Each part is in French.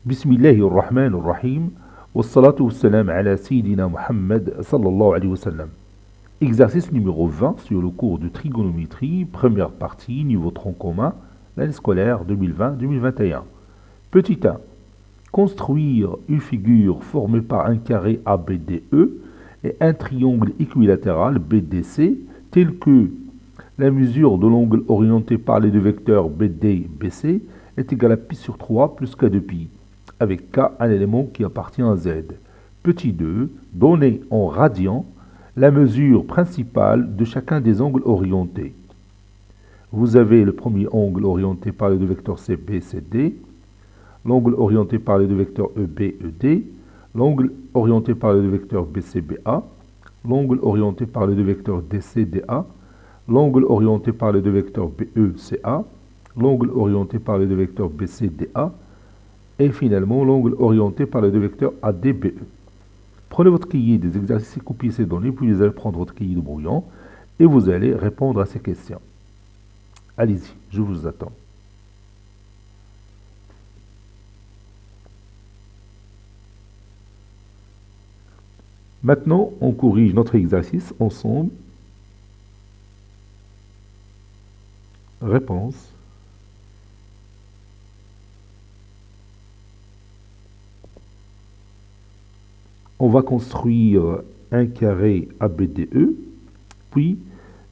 Bismillahir Rahmanir Rahim. Wassalatu wassalam ala Sayyidina Muhammad sallallahu alayhi wa sallam. Exercice numéro 20 sur le cours de trigonométrie, première partie, niveau tronc commun, l'année scolaire 2020-2021. Petit 1. Construire une figure formée par un carré ABDE et un triangle équilatéral BDC tel que la mesure de l'angle orienté par les deux vecteurs BD et BC est égale à pi sur 3 plus k de pi, avec k un élément qui appartient à z. Petit 2. Donner en radians la mesure principale de chacun des angles orientés. Vous avez le premier angle orienté par les deux vecteurs CB, CD, l'angle orienté par les deux vecteurs EB, ED, l'angle orienté par les deux vecteurs BC, BA, l'angle orienté par les deux vecteurs DC, DA, l'angle orienté par les deux vecteurs BE, CA, l'angle orienté par les deux vecteurs BC, DA, et finalement l'angle orienté par les deux vecteurs AD, BE. Prenez votre cahier des exercices et copiez ces données, puis vous allez prendre votre cahier de brouillon et vous allez répondre à ces questions. Allez-y, je vous attends. Maintenant, on corrige notre exercice ensemble. Réponse. On va construire un carré ABDE, puis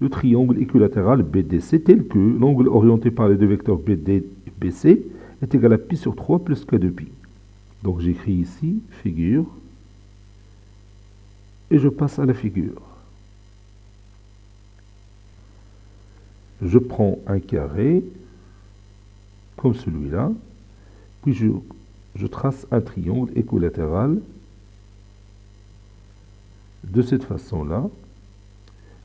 le triangle équilatéral BDC tel que l'angle orienté par les deux vecteurs BD et BC est égal à pi sur 3 plus k de pi. Donc j'écris ici figure et je passe à la figure. Je prends un carré comme celui-là, puis je trace un triangle équilatéral de cette façon-là.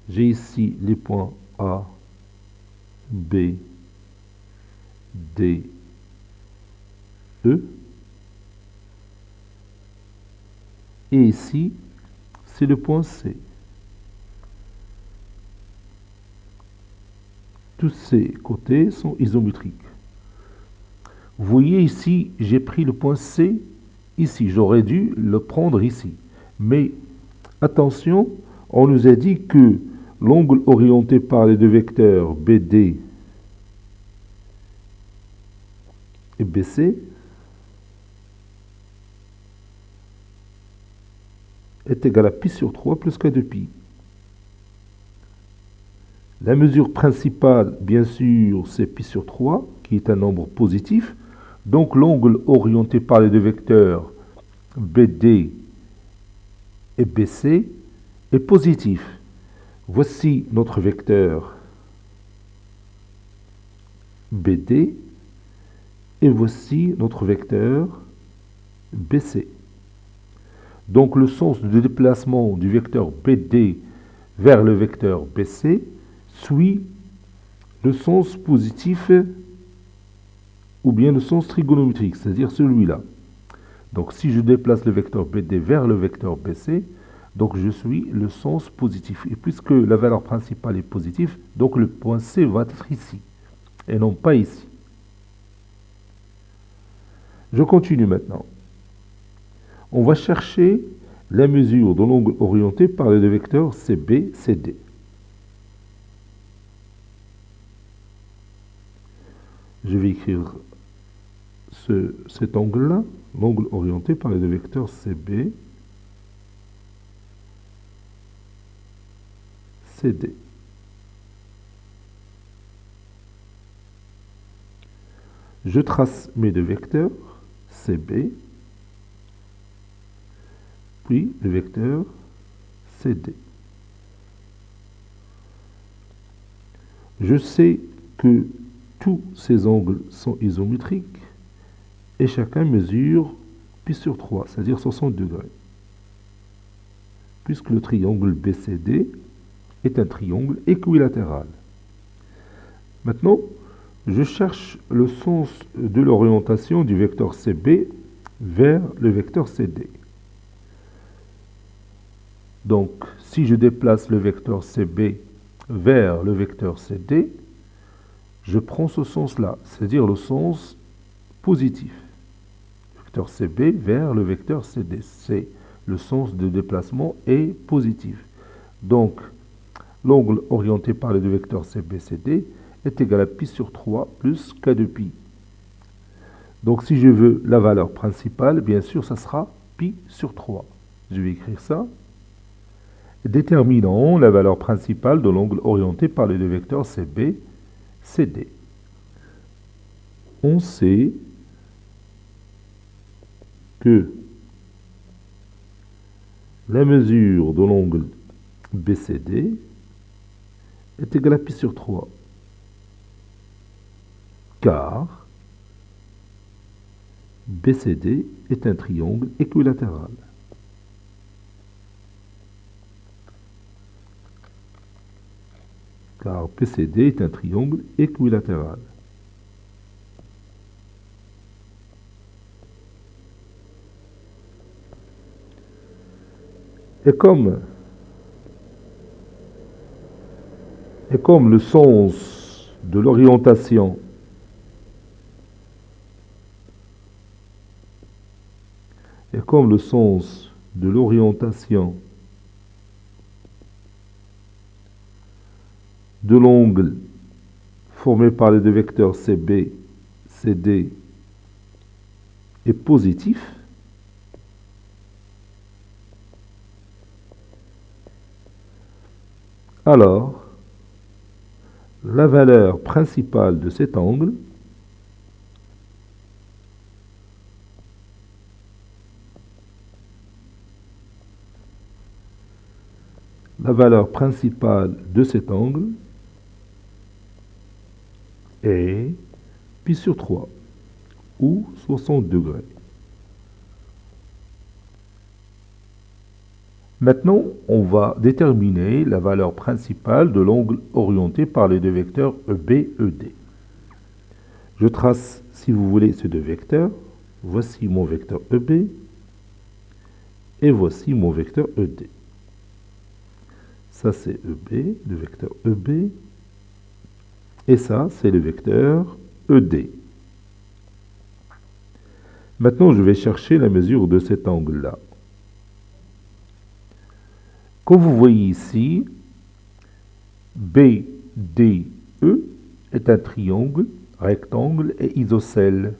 J'ai ici les points A, B, D, E. Et ici, c'est le point C. Tous ces côtés sont isométriques. Vous voyez ici, j'ai pris le point C ici. J'aurais dû le prendre ici. Mais attention, on nous a dit que l'angle orienté par les deux vecteurs BD et BC est égal à pi sur 3 plus k de pi. La mesure principale, bien sûr, c'est pi sur 3, qui est un nombre positif. Donc l'angle orienté par les deux vecteurs BD et BC est positif. Voici notre vecteur BD et voici notre vecteur BC. Donc le sens de déplacement du vecteur BD vers le vecteur BC suit le sens positif ou bien le sens trigonométrique, c'est-à-dire celui-là. Donc si je déplace le vecteur BD vers le vecteur BC, donc je suis le sens positif. Et puisque la valeur principale est positive, donc le point C va être ici, et non pas ici. Je continue maintenant. On va chercher la mesure de l'angle orienté par les deux vecteurs CB, CD. Je vais écrire cet angle-là, l'angle orienté par les deux vecteurs CB, CD. Je trace mes deux vecteurs, CB, puis le vecteur CD. Je sais que tous ces angles sont isométriques et chacun mesure pi sur 3, c'est-à-dire 60 degrés. Puisque le triangle BCD est un triangle équilatéral. Maintenant, je cherche le sens de l'orientation du vecteur CB vers le vecteur CD. Donc, si je déplace le vecteur CB vers le vecteur CD, je prends ce sens-là, c'est-à-dire le sens positif. vecteur CB vers le vecteur CD. C'est le sens de déplacement est positif. Donc, l'angle orienté par les deux vecteurs CB-CD est égal à pi sur 3 plus k de pi. Donc, si je veux la valeur principale, bien sûr, ça sera pi sur 3. Je vais écrire ça. Déterminons la valeur principale de l'angle orienté par les deux vecteurs CB-CD. On sait que la mesure de l'angle BCD est égale à pi sur 3, car BCD est un triangle équilatéral. Car BCD est un triangle équilatéral. Et comme le sens de l'orientation de l'angle formé par les deux vecteurs CB, CD est positif, alors la valeur principale de cet angle est pi sur 3 ou 60 degrés. Maintenant, on va déterminer la valeur principale de l'angle orienté par les deux vecteurs EB, ED. Je trace, si vous voulez, ces deux vecteurs. Voici mon vecteur EB et voici mon vecteur ED. Ça, c'est EB, le vecteur EB. Et ça, c'est le vecteur ED. Maintenant, je vais chercher la mesure de cet angle-là. Comme vous voyez ici, BDE est un triangle, rectangle et isocèle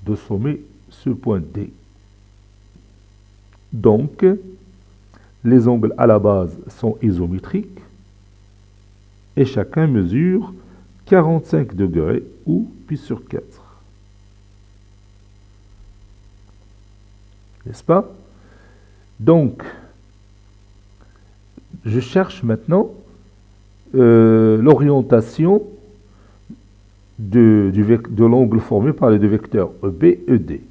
de sommet ce point D. Donc, les angles à la base sont isométriques et chacun mesure 45 degrés ou pi sur 4. N'est-ce pas? Donc, je cherche maintenant l'orientation de l'angle formé par les deux vecteurs EB et ED.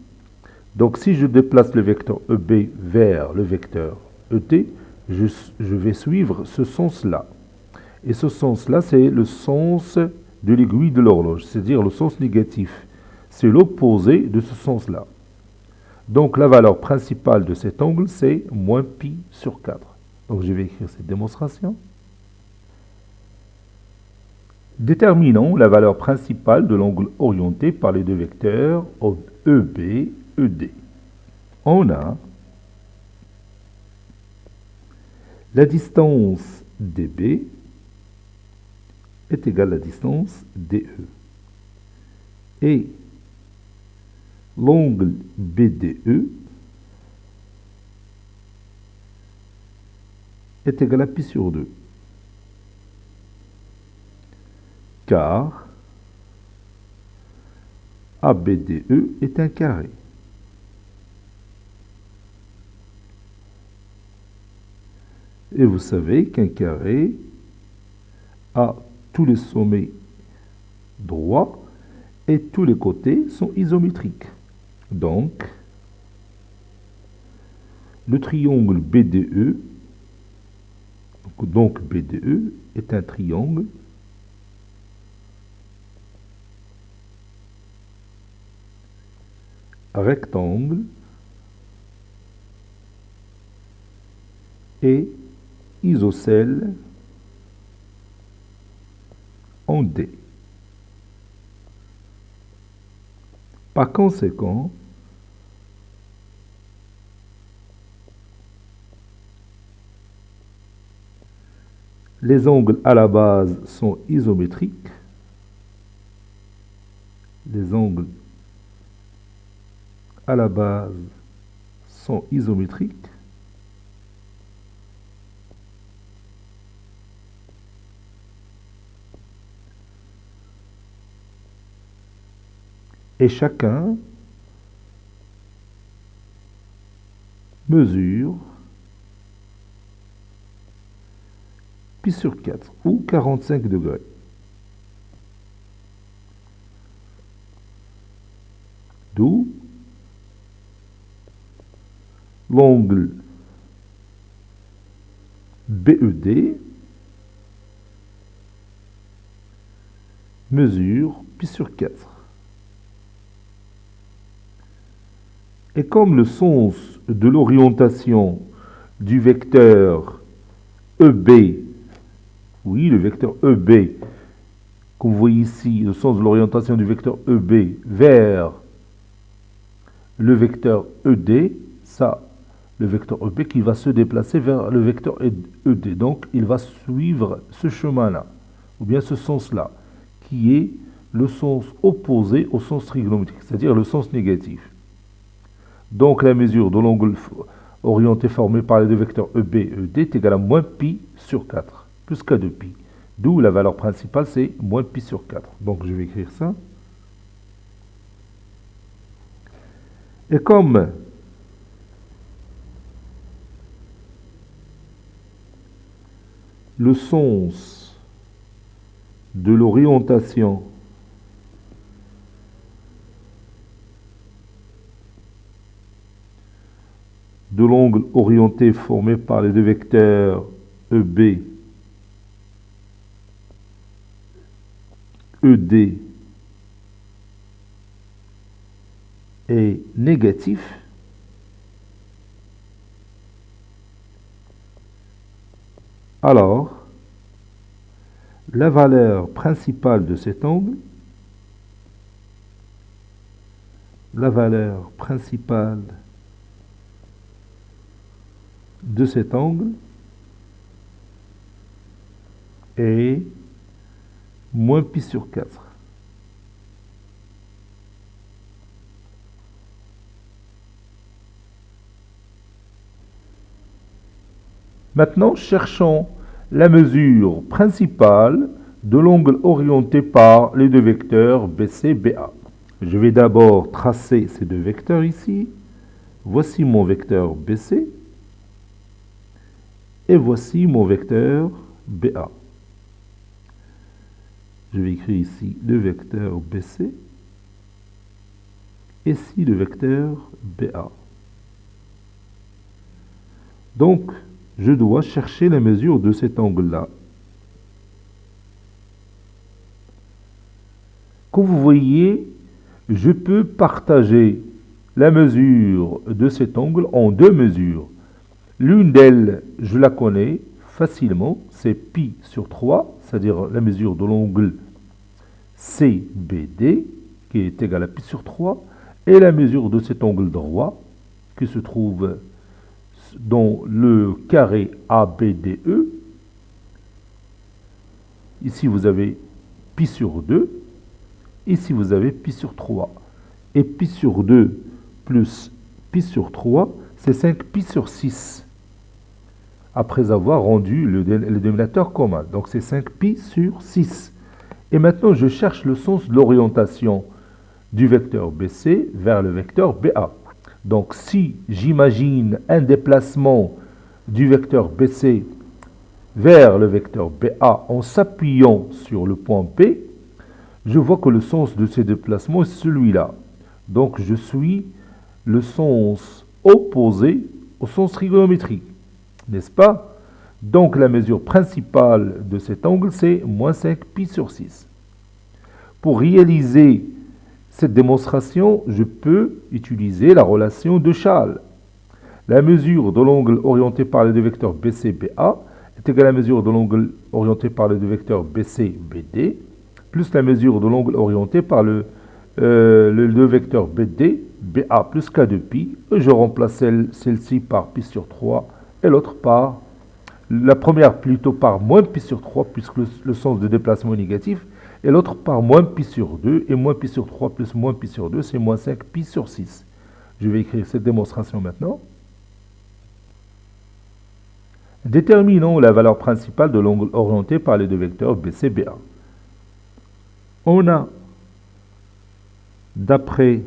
Donc, si je déplace le vecteur EB vers le vecteur ED, je vais suivre ce sens-là. Et ce sens-là, c'est le sens de l'aiguille de l'horloge, c'est-à-dire le sens négatif. C'est l'opposé de ce sens-là. Donc, la valeur principale de cet angle, c'est moins pi sur 4. Donc, je vais écrire cette démonstration. Déterminons la valeur principale de l'angle orienté par les deux vecteurs EB, ED. On a la distance DB est égale à la distance DE. Et l'angle BDE est égal à pi sur 2. Car ABDE est un carré. Et vous savez qu'un carré a tous les sommets droits et tous les côtés sont isométriques. Donc, le triangle BDE, donc BDE est un triangle rectangle et isocèle en D. Par conséquent, Les angles à la base sont isométriques. Les angles à la base sont isométriques. Et chacun mesure pi sur 4 ou 45 degrés. D'où l'angle BED mesure pi sur 4. Et comme le sens de l'orientation du vecteur EB, oui, le vecteur EB, comme vous voyez ici, le sens de l'orientation du vecteur EB vers le vecteur ED, ça, le vecteur EB qui va se déplacer vers le vecteur ED. Donc, il va suivre ce chemin-là, ou bien ce sens-là, qui est le sens opposé au sens trigonométrique, c'est-à-dire le sens négatif. Donc, la mesure de l'angle orienté formé par les deux vecteurs EB et ED est égale à moins pi sur 4, plus k de pi. D'où la valeur principale, c'est moins pi sur 4. Donc, je vais écrire ça. Et comme le sens de l'orientation de l'angle orienté formé par les deux vecteurs EB, ED est négatif, alors la valeur principale de cet angle, la valeur principale de cet angle est moins pi sur 4. Maintenant, cherchons la mesure principale de l'angle orienté par les deux vecteurs BC, BA. Je vais d'abord tracer ces deux vecteurs ici. Voici mon vecteur BC. Et voici mon vecteur BA. Je vais écrire ici le vecteur BC. Et ici le vecteur BA. Donc, je dois chercher la mesure de cet angle-là. Comme vous voyez, je peux partager la mesure de cet angle en deux mesures. L'une d'elles, je la connais facilement, c'est pi sur 3, c'est-à-dire la mesure de l'angle CBD, qui est égale à pi sur 3, et la mesure de cet angle droit, qui se trouve dans le carré ABDE. Ici, vous avez pi sur 2. Ici, vous avez pi sur 3. Et pi sur 2 plus pi sur 3, c'est 5 pi sur 6. Après avoir rendu le dénominateur commun. Donc, c'est 5 pi sur 6. Et maintenant, je cherche le sens de l'orientation du vecteur BC vers le vecteur BA. Donc, si j'imagine un déplacement du vecteur BC vers le vecteur BA en s'appuyant sur le point B, je vois que le sens de ces déplacements est celui-là. Donc, je suis le sens opposé au sens trigonométrique, n'est-ce pas? Donc, la mesure principale de cet angle, c'est moins 5 pi sur 6. Pour réaliser cette démonstration, je peux utiliser la relation de Chasles. La mesure de l'angle orienté par les deux vecteurs BC, BA est égale à la mesure de l'angle orienté par les deux vecteurs BC, BD, plus la mesure de l'angle orienté par le deux vecteurs BD, BA plus K de pi. Je remplace celle-ci par pi sur 3 et l'autre par La première plutôt par moins pi sur 3, puisque le sens de déplacement est négatif, et l'autre par moins pi sur 2, et moins pi sur 3 plus moins pi sur 2, c'est moins 5 pi sur 6. Je vais écrire cette démonstration maintenant. Déterminons la valeur principale de l'angle orienté par les deux vecteurs BC, BA. On a, d'après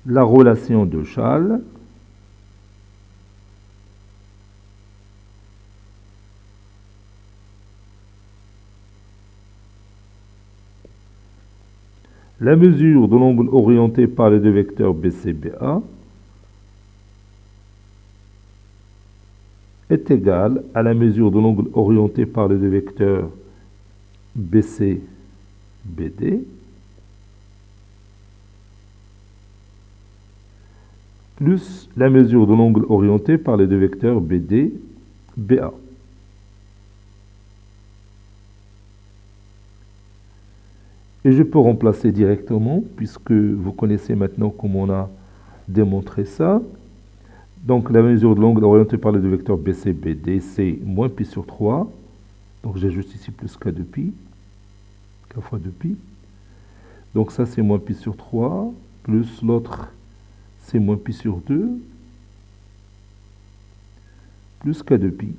la relation de Schall, la mesure de l'angle orienté par les deux vecteurs BC, BA est égale à la mesure de l'angle orienté par les deux vecteurs BC, BD plus la mesure de l'angle orienté par les deux vecteurs BD, BA. Et je peux remplacer directement, puisque vous connaissez maintenant comment on a démontré ça. Donc la mesure de l'angle orienté par les deux vecteurs BC, BD, c'est moins pi sur 3. Donc j'ajoute ici plus k de pi, k fois 2 pi. Donc ça c'est moins pi sur 3, plus l'autre c'est moins pi sur 2, plus k de pi.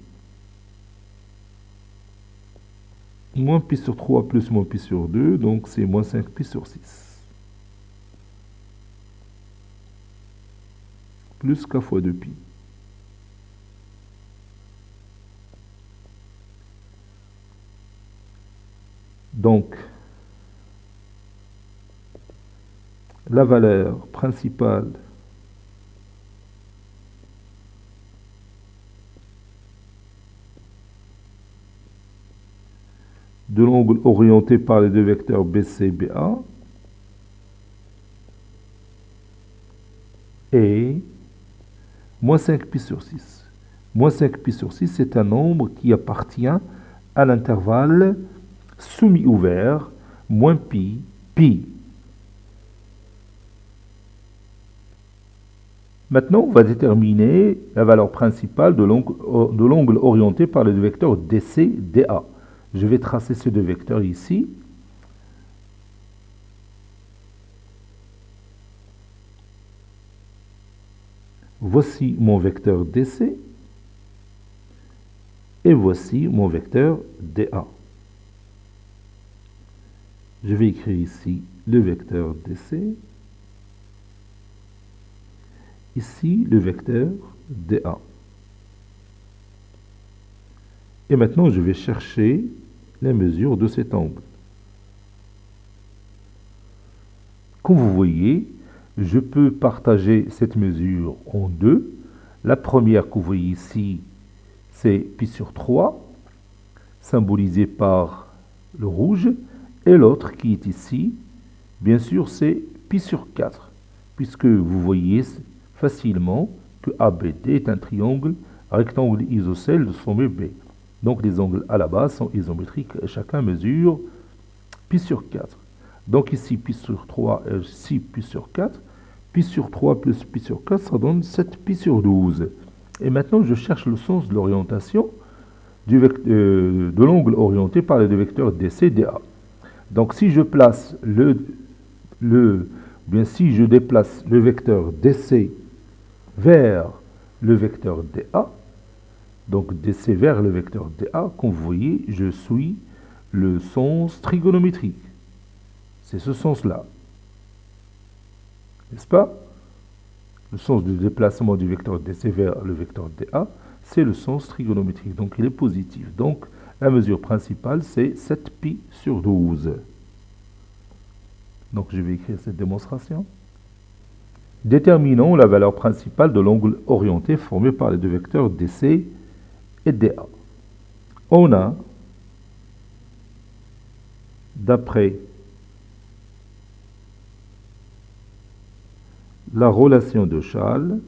Moins pi sur 3 plus moins pi sur 2, donc c'est moins 5 pi sur 6. Plus k fois 2 pi. Donc, la valeur principale de l'angle orienté par les deux vecteurs BC, BA est moins 5 pi sur 6. Moins 5 pi sur 6, c'est un nombre qui appartient à l'intervalle semi-ouvert, moins pi, pi. Maintenant, on va déterminer la valeur principale de l'angle orienté par les deux vecteurs DC, DA. Je vais tracer ces deux vecteurs ici. Voici mon vecteur DC et voici mon vecteur DA. Je vais écrire ici le vecteur DC, ici le vecteur DA. Et maintenant, je vais chercher la mesure de cet angle. Comme vous voyez, je peux partager cette mesure en deux. La première que vous voyez ici, c'est pi sur 3, symbolisé par le rouge. Et l'autre qui est ici, bien sûr, c'est pi sur 4, puisque vous voyez facilement que ABD est un triangle rectangle isocèle de sommet B. Donc les angles à la base sont isométriques et chacun mesure pi sur 4. Donc ici pi sur 3 et ici pi sur 4. Pi sur 3 plus pi sur 4, ça donne 7 pi sur 12. Et maintenant, je cherche le sens de l'orientation de l'angle orienté par les deux vecteurs DC, DA. Donc si je place si je déplace le vecteur DC vers le vecteur DA, donc DC vers le vecteur DA, comme vous voyez, je suis le sens trigonométrique. C'est ce sens-là. N'est-ce pas? Le sens du déplacement du vecteur DC vers le vecteur DA, c'est le sens trigonométrique. Donc il est positif. Donc la mesure principale, c'est 7 pi sur 12. Donc je vais écrire cette démonstration. Déterminons la valeur principale de l'angle orienté formé par les deux vecteurs DC et DA. On a, d'après la relation de Schall,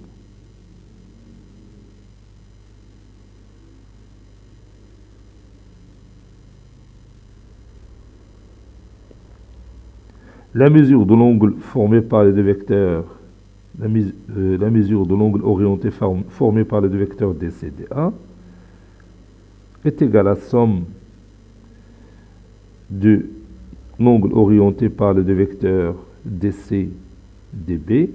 la mesure de l'angle formé par les deux vecteurs la mesure de l'angle orienté formé par les deux vecteurs DC et DA est égale à la somme de l'angle orienté par les deux vecteurs DC, DB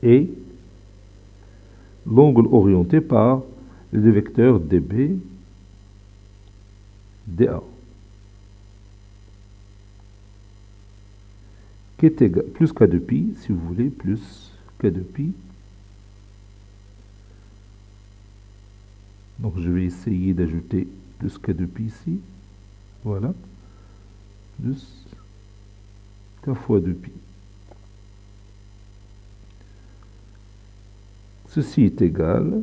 et l'angle orienté par les deux vecteurs DB, DA. Qui est égal, plus K de pi, si vous voulez, plus K de pi. Donc je vais essayer d'ajouter plus K de pi ici. Voilà. Plus K fois 2pi. Ceci est égal.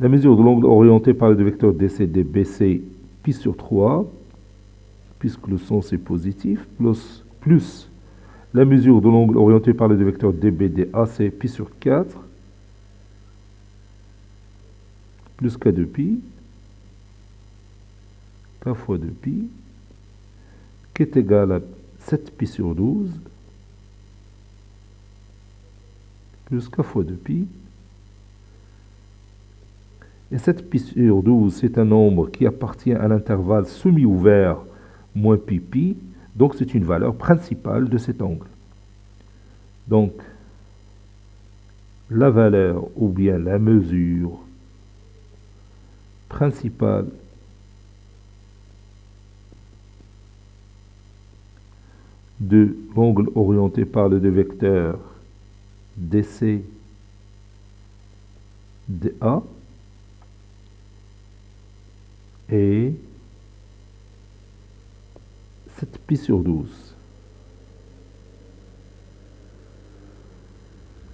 La mesure de l'angle orienté par les deux vecteurs DC, DB, c'est pi sur 3, puisque le sens est positif, plus la mesure de l'angle orienté par les deux vecteurs DB, DA, c'est pi sur 4, plus K de pi, K fois 2pi, qui est égal à 7pi sur 12, plus K fois 2pi. Et 7pi sur 12, c'est un nombre qui appartient à l'intervalle semi-ouvert moins pi pi, donc c'est une valeur principale de cet angle. Donc, la valeur ou bien la mesure principale de l'angle orienté par les deux vecteurs DC, DA et 7pi sur 12.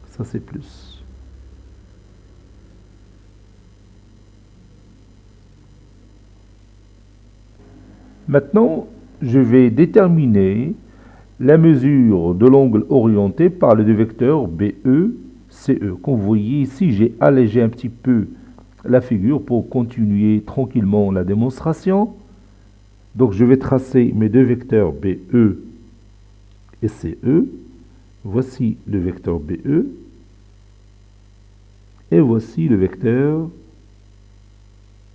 Ça, c'est plus. Maintenant, je vais déterminer la mesure de l'angle orienté par les deux vecteurs BE, CE. Comme vous voyez ici, j'ai allégé un petit peu la figure pour continuer tranquillement la démonstration. Donc je vais tracer mes deux vecteurs BE et CE. Voici le vecteur BE et voici le vecteur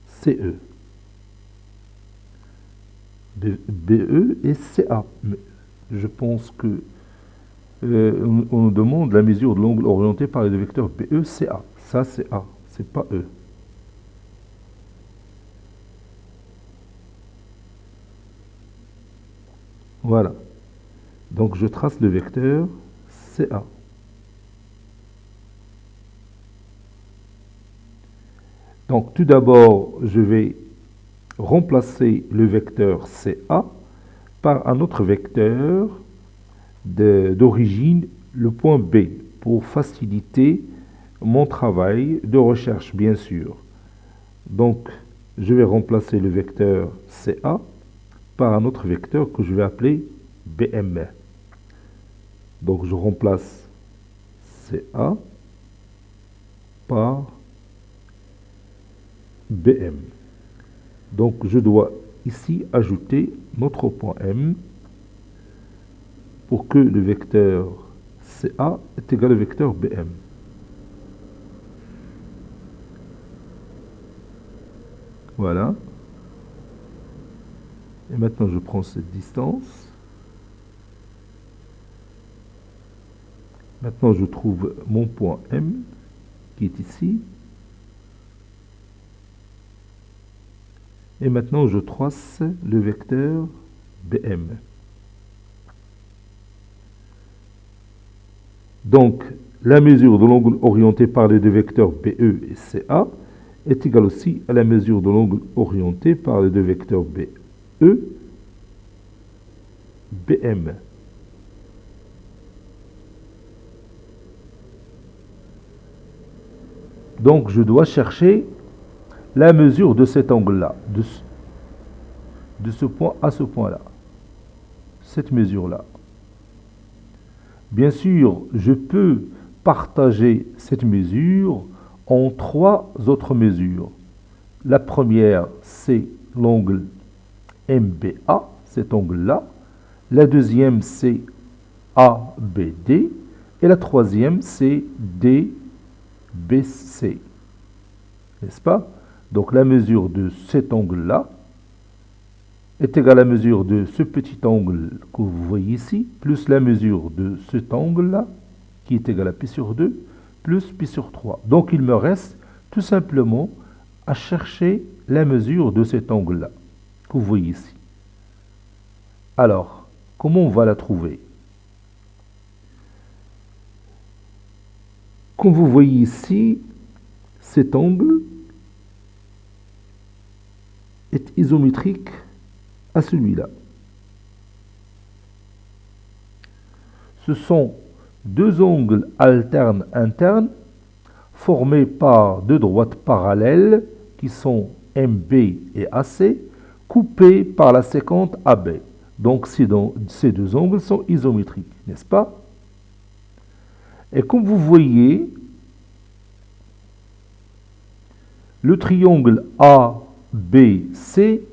CE. BE et CA. Mais je pense que on nous demande la mesure de l'angle orienté par les deux vecteurs BE, CA. Ça c'est A, c'est pas E. Voilà. Donc je trace le vecteur CA. Donc tout d'abord, je vais remplacer le vecteur CA par un autre vecteur d'origine, le point B, pour faciliter mon travail de recherche, bien sûr. Donc, je vais remplacer le vecteur CA par un autre vecteur que je vais appeler BM. Donc, je remplace CA par BM. Donc, je dois ici ajouter notre point M pour que le vecteur CA est égal au vecteur BM. Voilà. Et maintenant, je prends cette distance. Maintenant, je trouve mon point M qui est ici. Et maintenant, je trace le vecteur BM. Donc, la mesure de l'angle orienté par les deux vecteurs BE et CA est égale aussi à la mesure de l'angle orienté par les deux vecteurs BE, BM. Donc, je dois chercher la mesure de cet angle-là, de ce point à ce point-là, cette mesure-là. Bien sûr, je peux partager cette mesure en trois autres mesures. La première, c'est l'angle MBA, cet angle-là. La deuxième, c'est ABD. Et la troisième, c'est DBC. N'est-ce pas? Donc la mesure de cet angle-là est égale à la mesure de ce petit angle que vous voyez ici, plus la mesure de cet angle-là, qui est égal à pi sur 2, plus pi sur 3. Donc il me reste tout simplement à chercher la mesure de cet angle-là, que vous voyez ici. Alors, comment on va la trouver? Comme vous voyez ici, cet angle est isométrique à celui-là. Ce sont deux angles alternes internes formés par deux droites parallèles qui sont MB et AC, coupées par la séquente AB. Donc ces deux angles sont isométriques, n'est-ce pas? Et comme vous voyez, le triangle ABC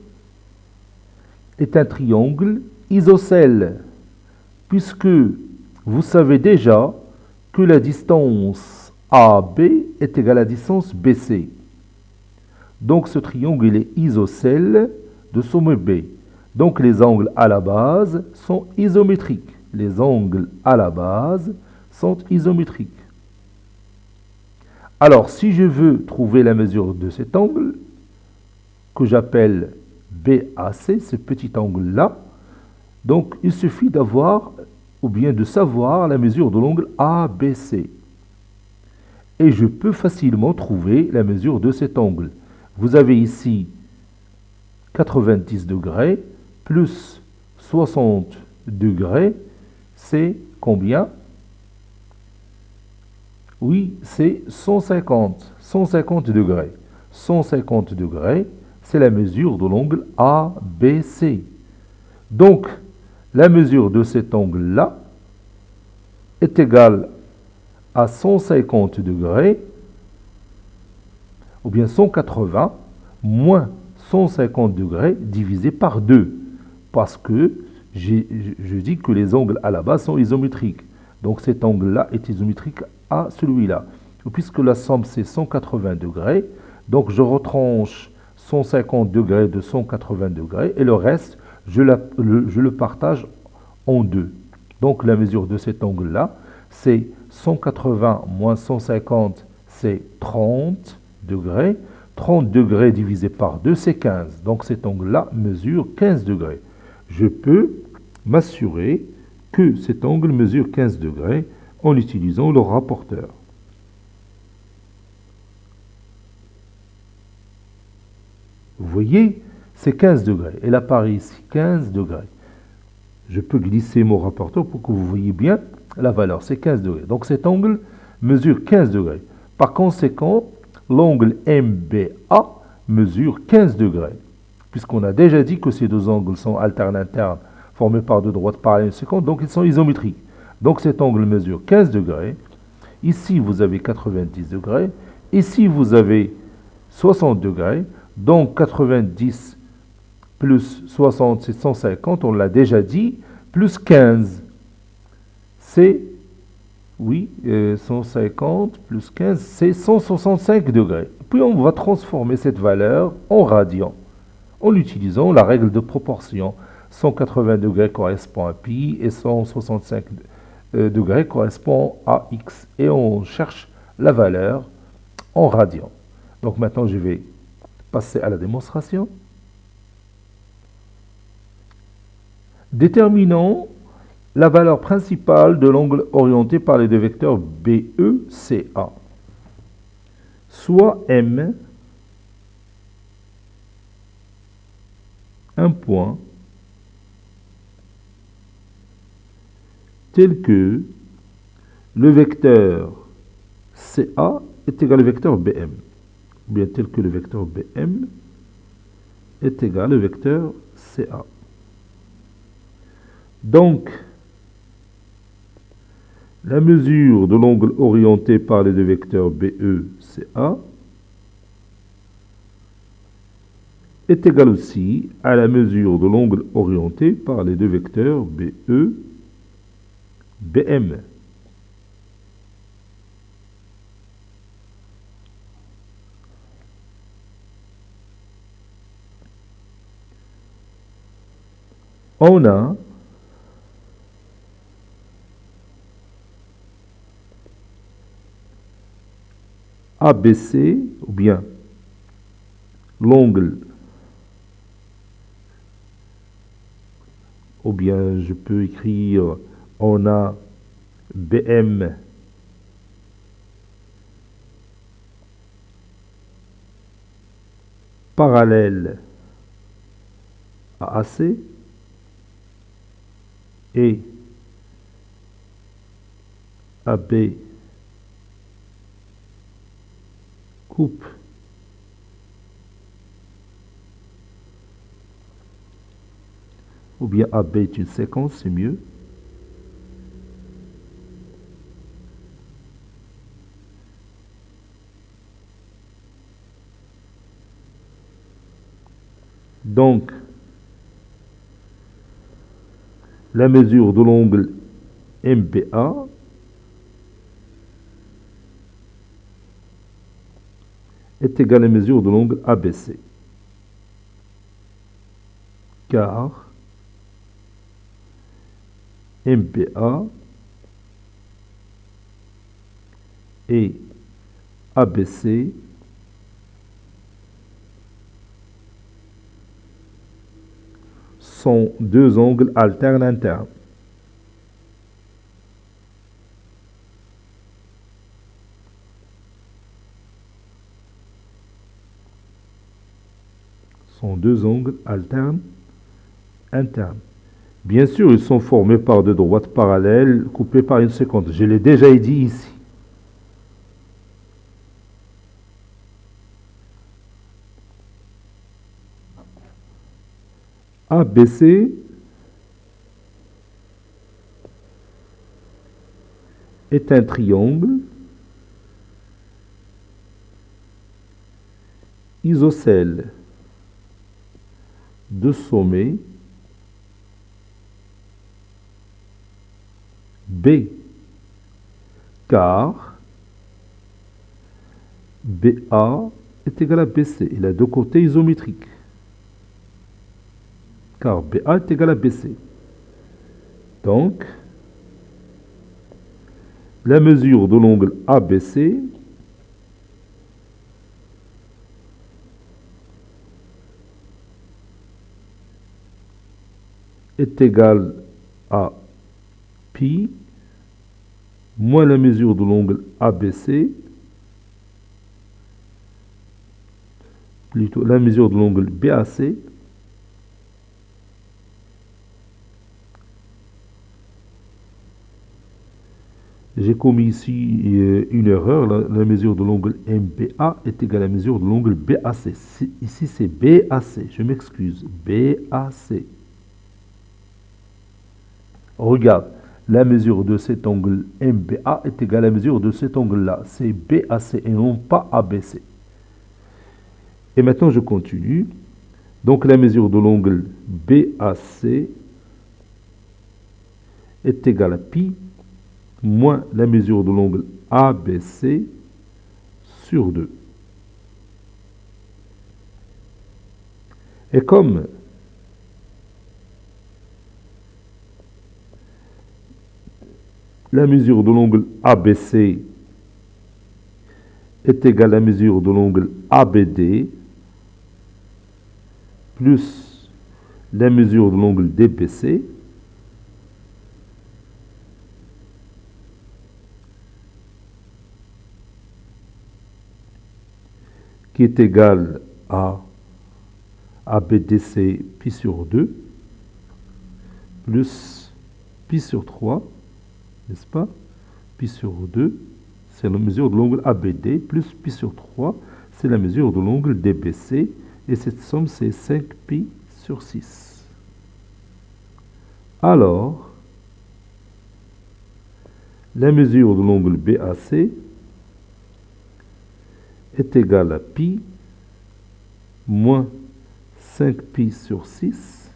est un triangle isocèle, puisque vous savez déjà que la distance AB est égale à la distance BC. Donc ce triangle est isocèle de sommet B. Donc les angles à la base sont isométriques. Les angles à la base sont isométriques. Alors si je veux trouver la mesure de cet angle, que j'appelle BAC, ce petit angle-là, donc il suffit d'avoir ou bien de savoir la mesure de l'angle ABC. Et je peux facilement trouver la mesure de cet angle. Vous avez ici 90 degrés plus 60 degrés, c'est combien? Oui, c'est 150. 150 degrés. 150 degrés, c'est la mesure de l'angle ABC. Donc, la mesure de cet angle-là est égale à 150 degrés, ou bien 180, moins 150 degrés divisé par 2. Parce que je dis que les angles à la base sont isométriques. Donc cet angle-là est isométrique à celui-là. Puisque la somme c'est 180 degrés, donc je retranche 150 degrés de 180 degrés et le reste, je le partage en deux. Donc la mesure de cet angle-là, c'est 180 moins 150, c'est 30 degrés. 30 degrés divisé par 2, c'est 15. Donc cet angle-là mesure 15 degrés. Je peux m'assurer que cet angle mesure 15 degrés en utilisant le rapporteur. Vous voyez, c'est 15 degrés. Elle apparaît ici, 15 degrés. Je peux glisser mon rapporteur pour que vous voyez bien la valeur. C'est 15 degrés. Donc cet angle mesure 15 degrés. Par conséquent, l'angle MBA mesure 15 degrés. Puisqu'on a déjà dit que ces deux angles sont alternes internes, formés par deux droites parallèles séquentes, donc ils sont isométriques. Donc cet angle mesure 15 degrés. Ici, vous avez 90 degrés. Ici, vous avez 60 degrés. Donc 90 plus 60, c'est 150, on l'a déjà dit, plus 15, c'est, oui, 150 plus 15, c'est 165 degrés. Puis on va transformer cette valeur en radians, en utilisant la règle de proportion. 180 degrés correspond à pi et 165 degrés correspond à x. Et on cherche la valeur en radians. Donc maintenant, je vais passer à la démonstration. Déterminons la valeur principale de l'angle orienté par les deux vecteurs BE, CA. Soit M, un point, tel que le vecteur CA est égal au vecteur BM. Ou bien tel que le vecteur BM est égal au vecteur CA. Donc, la mesure de l'angle orienté par les deux vecteurs BE, CA est égal aussi à la mesure de l'angle orienté par les deux vecteurs BE, BM. On a ABC, ou bien l'angle, ou bien je peux écrire, on a BM parallèle à AC et AB coupe ou bien AB est une séquence, c'est mieux. Donc, la mesure de l'angle MBA est égale à la mesure de l'angle ABC. Car MBA et ABC sont deux angles alternes internes. Sont deux angles alternes internes. Bien sûr, ils sont formés par deux droites parallèles coupées par une séquence. Je l'ai déjà dit ici. ABC est un triangle isocèle de sommet B, car BA est égal à BC. Il a deux côtés isométriques. Car BA est égal à BC. Donc, la mesure de l'angle ABC est égale à pi moins la mesure de l'angle ABC, plutôt la mesure de l'angle BAC, j'ai commis ici une erreur, la mesure de l'angle MBA est égale à la mesure de l'angle BAC. Ici c'est BAC, je m'excuse, BAC. Regarde, la mesure de cet angle MBA est égale à la mesure de cet angle-là. C'est BAC et non pas ABC. Et maintenant, je continue. Donc, la mesure de l'angle BAC est égale à pi moins la mesure de l'angle ABC sur 2. Et comme la mesure de l'angle ABC est égale à la mesure de l'angle ABD plus la mesure de l'angle DBC, qui est égal à ABDC pi sur 2 plus pi sur 3, n'est-ce pas? Pi sur 2, c'est la mesure de l'angle ABD, plus pi sur 3, c'est la mesure de l'angle DBC, et cette somme, c'est 5 pi sur 6. Alors, la mesure de l'angle BAC est égale à pi moins 5pi sur 6,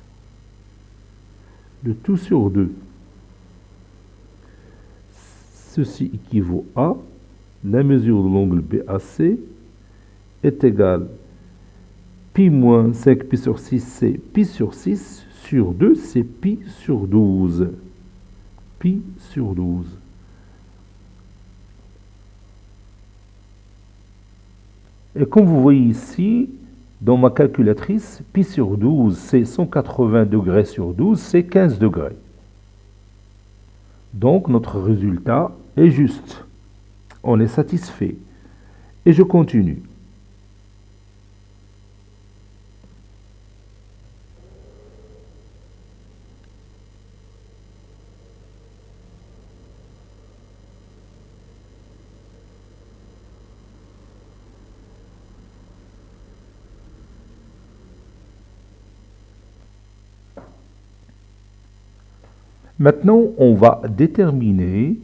le tout sur 2. Ceci équivaut à la mesure de l'angle BAC est égale pi moins 5pi sur 6, c'est pi sur 6, sur 2, c'est pi sur 12. Pi sur 12. Et comme vous voyez ici, dans ma calculatrice, pi sur 12, c'est 180 degrés sur 12, c'est 15 degrés. Donc, notre résultat est juste. On est satisfait. Et je continue. Maintenant, on va déterminer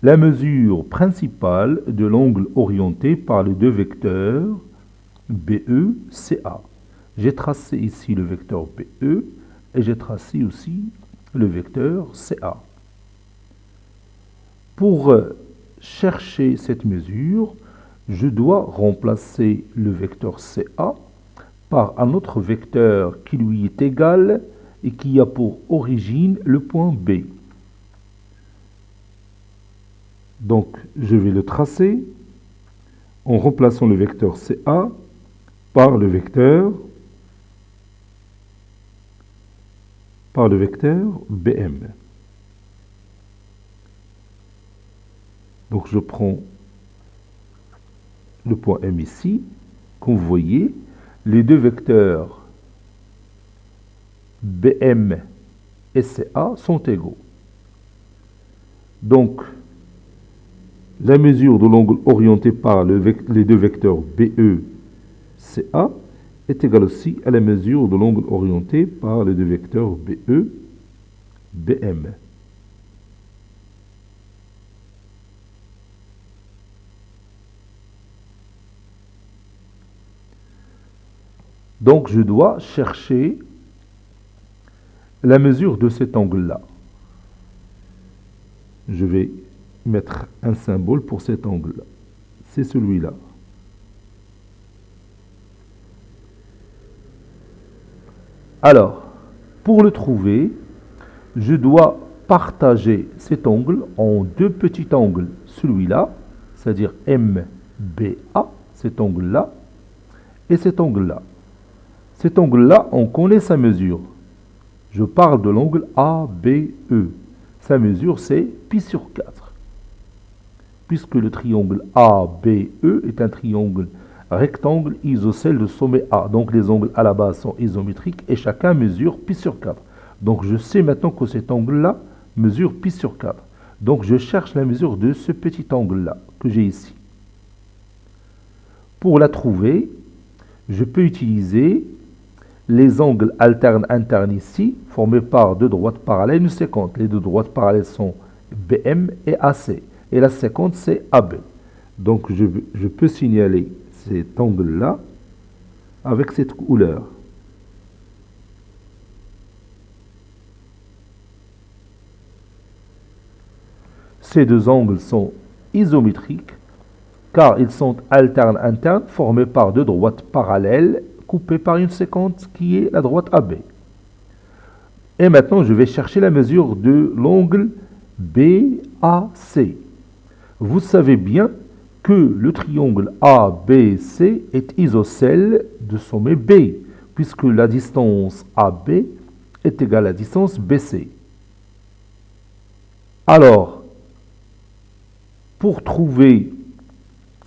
la mesure principale de l'angle orienté par les deux vecteurs BE, CA. J'ai tracé ici le vecteur BE et j'ai tracé aussi le vecteur CA. Pour chercher cette mesure, je dois remplacer le vecteur CA par un autre vecteur qui lui est égal et qui a pour origine le point B. Donc, je vais le tracer en remplaçant le vecteur CA par le vecteur BM. Donc, je prends le point M ici. Comme vous voyez, les deux vecteurs BM et CA sont égaux. Donc, la mesure de l'angle orienté par les deux vecteurs BE, CA est égale aussi à la mesure de l'angle orienté par les deux vecteurs BE, BM. Donc, je dois chercher la mesure de cet angle-là. Je vais mettre un symbole pour cet angle-là. C'est celui-là. Alors, pour le trouver, je dois partager cet angle en deux petits angles. Celui-là, c'est-à-dire MBA, cet angle-là, et cet angle-là. Cet angle-là, on connaît sa mesure. Je parle de l'angle ABE. Sa mesure, c'est pi sur 4. Puisque le triangle ABE est un triangle rectangle isocèle de sommet A. Donc les angles à la base sont isométriques et chacun mesure pi sur 4. Donc je sais maintenant que cet angle-là mesure pi sur 4. Donc je cherche la mesure de ce petit angle-là que j'ai ici. Pour la trouver, je peux utiliser les angles alternes internes ici, formés par deux droites parallèles, une séquente. Les deux droites parallèles sont BM et AC. Et la séquente, c'est AB. Donc, je peux signaler cet angle-là avec cette couleur. Ces deux angles sont isométriques, car ils sont alternes internes, formés par deux droites parallèles, coupé par une séquence qui est la droite AB. Et maintenant, je vais chercher la mesure de l'angle BAC. Vous savez bien que le triangle ABC est isocèle de sommet B, puisque la distance AB est égale à la distance BC. Alors, pour trouver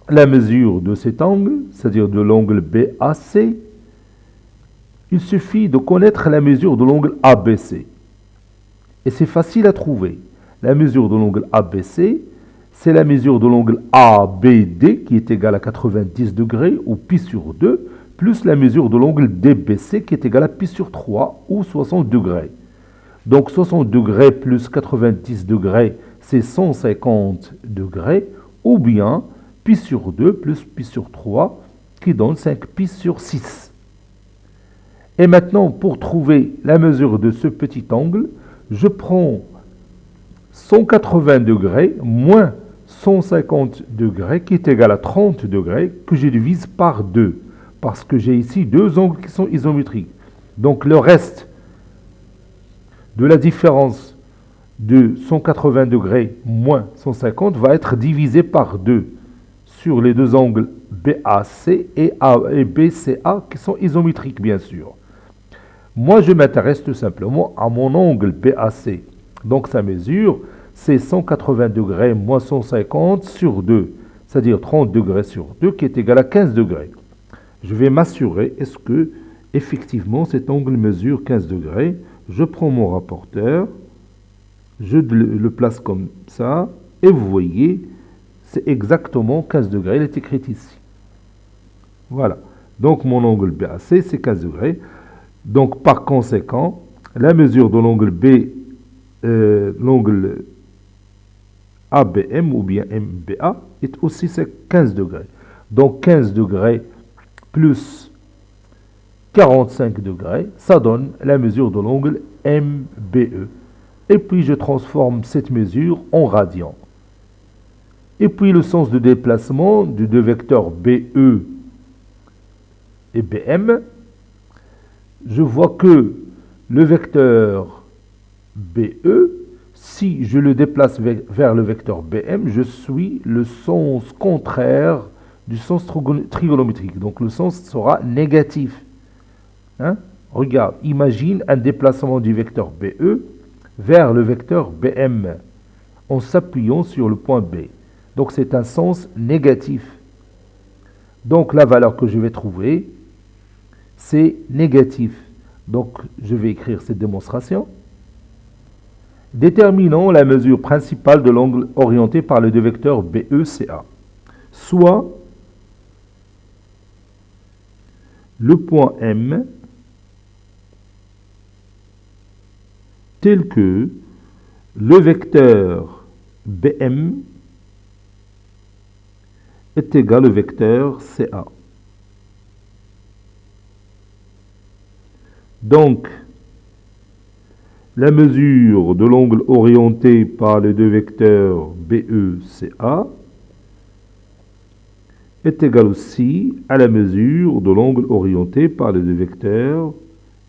la mesure de cet angle, c'est-à-dire de l'angle BAC, il suffit de connaître la mesure de l'angle ABC. Et c'est facile à trouver. La mesure de l'angle ABC, c'est la mesure de l'angle ABD qui est égale à 90 degrés ou pi sur 2, plus la mesure de l'angle DBC qui est égale à pi sur 3 ou 60 degrés. Donc 60 degrés plus 90 degrés, c'est 150 degrés, ou bien pi sur 2 plus pi sur 3 qui donne 5 pi sur 6. Et maintenant, pour trouver la mesure de ce petit angle, je prends 180 degrés moins 150 degrés qui est égal à 30 degrés que je divise par 2 parce que j'ai ici deux angles qui sont isométriques. Donc le reste de la différence de 180 degrés moins 150 va être divisé par 2 sur les deux angles BAC et BCA qui sont isométriques bien sûr. Moi je m'intéresse tout simplement à mon angle BAC. Donc sa mesure c'est 180 degrés moins 150 sur 2, c'est-à-dire 30 degrés sur 2 qui est égal à 15 degrés. Je vais m'assurer est-ce que effectivement cet angle mesure 15 degrés. Je prends mon rapporteur, je le place comme ça, et vous voyez, c'est exactement 15 degrés, il est écrit ici. Voilà. Donc mon angle BAC, c'est 15 degrés. Donc par conséquent, la mesure de l'angle l'angle ABM ou bien MBA est aussi 15 degrés. Donc 15 degrés plus 45 degrés, ça donne la mesure de l'angle MBE. Et puis je transforme cette mesure en radians. Et puis le sens de déplacement de deux vecteurs BE et BM, je vois que le vecteur BE, si je le déplace vers le vecteur BM, je suis le sens contraire du sens trigonométrique. Donc le sens sera négatif. Hein? Regarde, imagine un déplacement du vecteur BE vers le vecteur BM en s'appuyant sur le point B. Donc c'est un sens négatif. Donc la valeur que je vais trouver, c'est négatif. Donc je vais écrire cette démonstration. Déterminons la mesure principale de l'angle orienté par les deux vecteurs BECA. Soit le point M tel que le vecteur BM est égal au vecteur CA. Donc, la mesure de l'angle orienté par les deux vecteurs BECA est égale aussi à la mesure de l'angle orienté par les deux vecteurs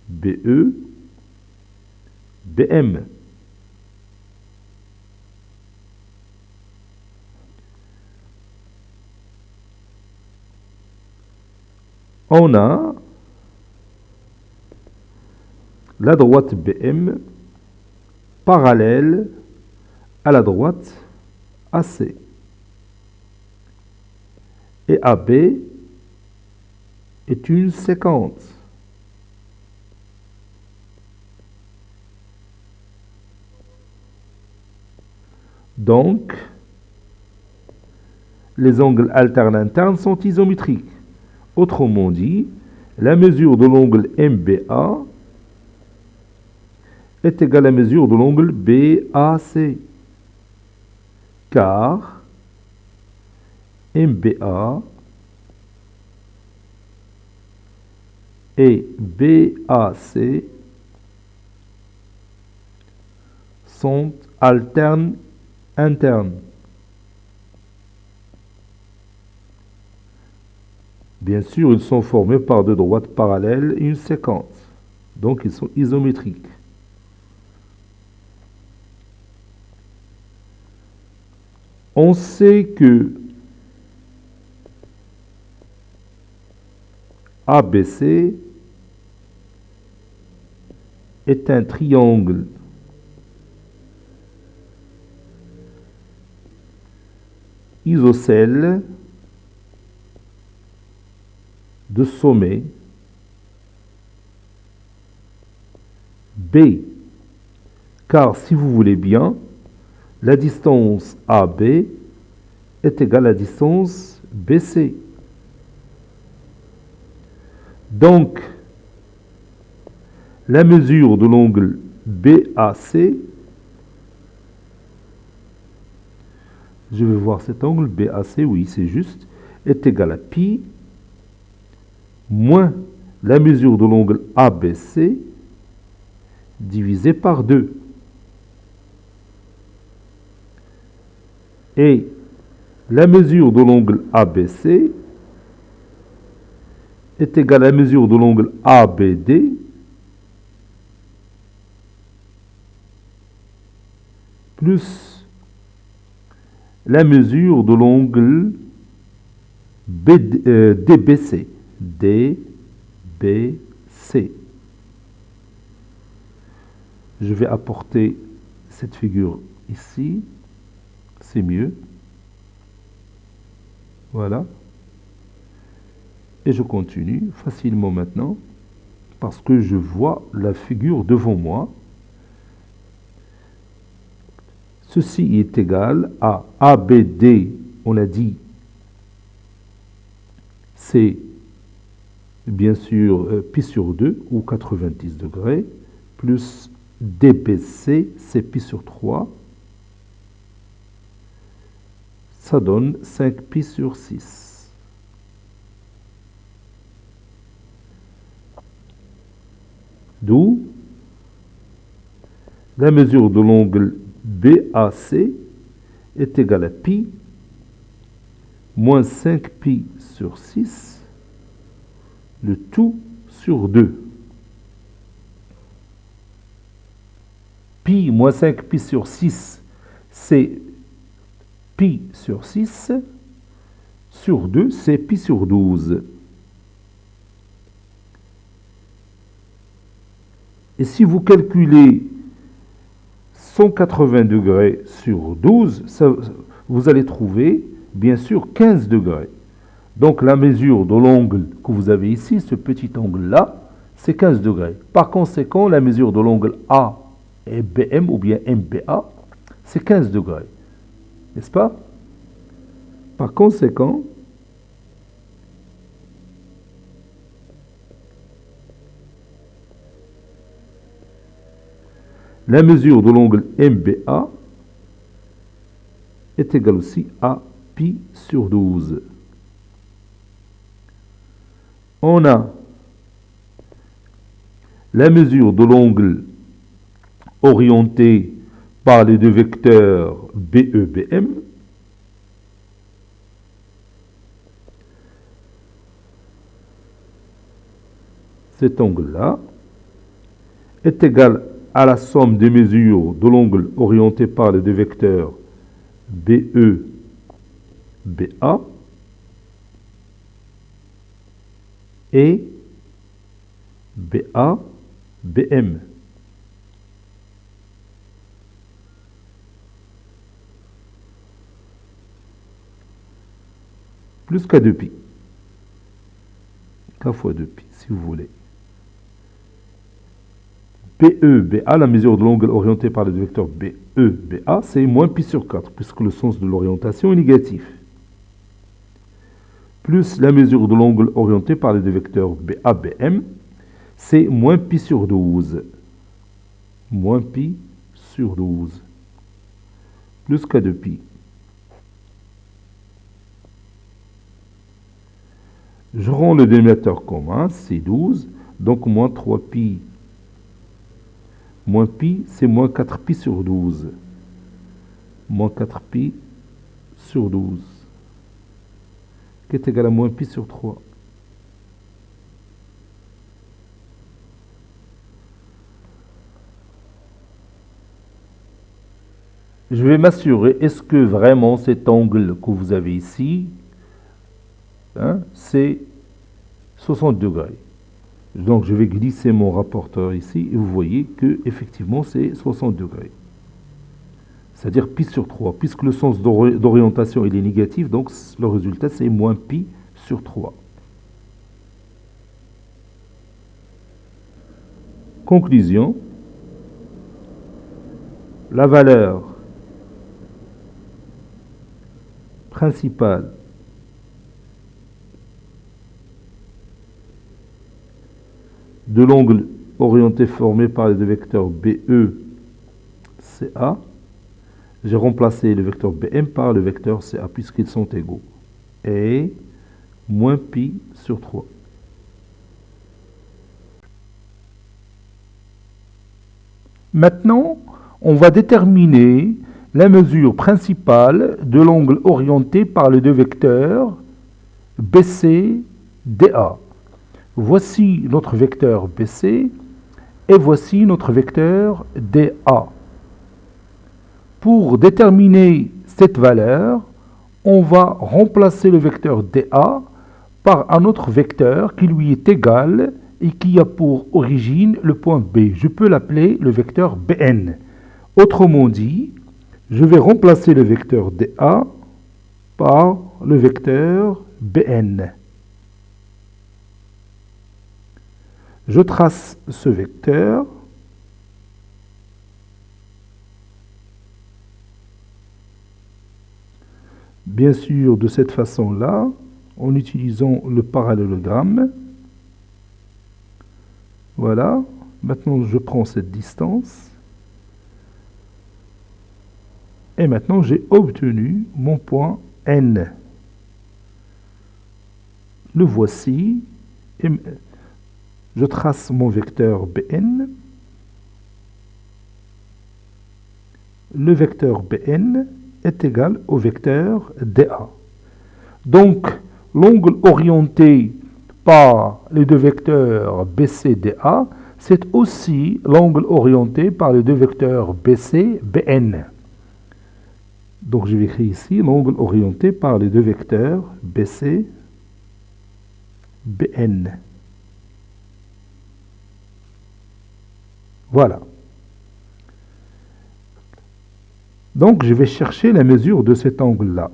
BE, BM. On a la droite BM parallèle à la droite AC. Et AB est une séquence. Donc, les angles alternes internes sont isométriques. Autrement dit, la mesure de l'angle MBA est égale à la mesure de l'angle BAC. Car MBA et BAC sont alternes internes. Bien sûr, ils sont formés par deux droites parallèles et une séquence. Donc, ils sont isométriques. On sait que ABC est un triangle isocèle de sommet B. Car si vous voulez bien, la distance AB est égale à la distance BC. Donc, la mesure de l'angle BAC, je vais voir cet angle BAC, oui, c'est juste, est égal à pi moins la mesure de l'angle ABC divisé par 2. Et la mesure de l'angle ABC est égale à la mesure de l'angle ABD plus la mesure de l'angle DBC. DBC. Je vais apporter cette figure ici. C'est mieux. Voilà. Et je continue facilement maintenant parce que je vois la figure devant moi. Ceci est égal à ABD, on a dit, c'est bien sûr pi sur 2 ou 90 degrés, plus DBC, c'est pi sur 3. Ça donne 5 pi sur 6. D'où la mesure de l'angle BAC est égale à pi moins 5 pi sur 6, le tout sur 2. Pi moins 5 pi sur 6, c'est pi sur 6, sur 2, c'est pi sur 12. Et si vous calculez 180 degrés sur 12, vous allez trouver, bien sûr, 15 degrés. Donc la mesure de l'angle que vous avez ici, ce petit angle-là, c'est 15 degrés. Par conséquent, la mesure de l'angle ABM ou bien MBA, c'est 15 degrés. N'est-ce pas? Par conséquent, la mesure de l'angle MBA est égale aussi à pi sur 12. On a la mesure de l'angle orienté par les deux vecteurs BE, BM. Cet angle-là est égal à la somme des mesures de l'angle orienté par les deux vecteurs BE, BA et BA, BM. Plus K de pi. K fois 2pi, si vous voulez. BE, BA, la mesure de l'angle orienté par le vecteur BE, BA, c'est moins pi sur 4, puisque le sens de l'orientation est négatif. Plus la mesure de l'angle orienté par les deux vecteurs BA, BM, c'est moins pi sur 12. Moins pi sur 12. Plus K de pi. Je rends le dénominateur commun, c'est 12, donc moins 3pi. Moins pi, c'est moins 4pi sur 12. Moins 4pi sur 12. Qui est égal à moins pi sur 3. Je vais m'assurer, est-ce que vraiment cet angle que vous avez ici, c'est 60 degrés. Donc je vais glisser mon rapporteur ici et vous voyez que effectivement c'est 60 degrés. C'est-à-dire pi sur 3. Puisque le sens d'orientation il est négatif, donc le résultat c'est moins pi sur 3. Conclusion. La valeur principale de l'angle orienté formé par les deux vecteurs BE, CA, j'ai remplacé le vecteur BM par le vecteur CA puisqu'ils sont égaux. Et moins pi sur 3. Maintenant, on va déterminer la mesure principale de l'angle orienté par les deux vecteurs BC, DA. Voici notre vecteur BC et voici notre vecteur DA. Pour déterminer cette valeur, on va remplacer le vecteur DA par un autre vecteur qui lui est égal et qui a pour origine le point B. Je peux l'appeler le vecteur BN. Autrement dit, je vais remplacer le vecteur DA par le vecteur BN. Je trace ce vecteur. Bien sûr, de cette façon-là, en utilisant le parallélogramme. Voilà. Maintenant, je prends cette distance. Et maintenant, j'ai obtenu mon point N. Le voici. Et je trace mon vecteur Bn. Le vecteur Bn est égal au vecteur DA. Donc, l'angle orienté par les deux vecteurs BC-DA, c'est aussi l'angle orienté par les deux vecteurs BC-BN. Donc, je vais écrire ici l'angle orienté par les deux vecteurs BC-BN. Voilà. Donc, je vais chercher la mesure de cet angle-là.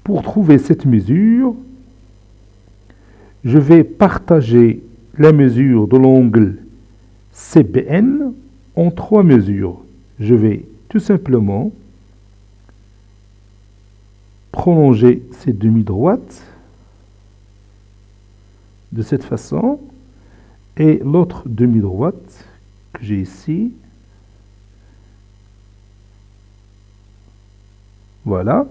Pour trouver cette mesure, je vais partager la mesure de l'angle CBN en trois mesures. Je vais tout simplement prolonger ces demi-droites de cette façon et l'autre demi-droite que j'ai ici. Voilà.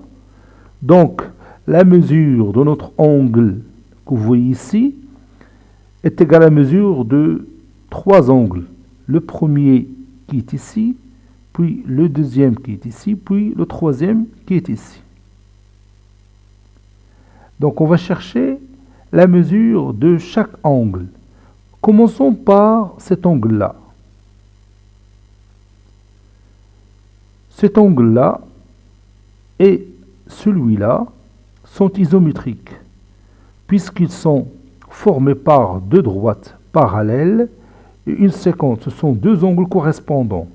Donc, la mesure de notre angle que vous voyez ici est égale à la mesure de trois angles. Le premier qui est ici, puis le deuxième qui est ici, puis le troisième qui est ici. Donc, on va chercher la mesure de chaque angle. Commençons par cet angle-là. Cet angle-là et celui-là sont isométriques, puisqu'ils sont formés par deux droites parallèles et une séquence. Ce sont deux angles correspondants.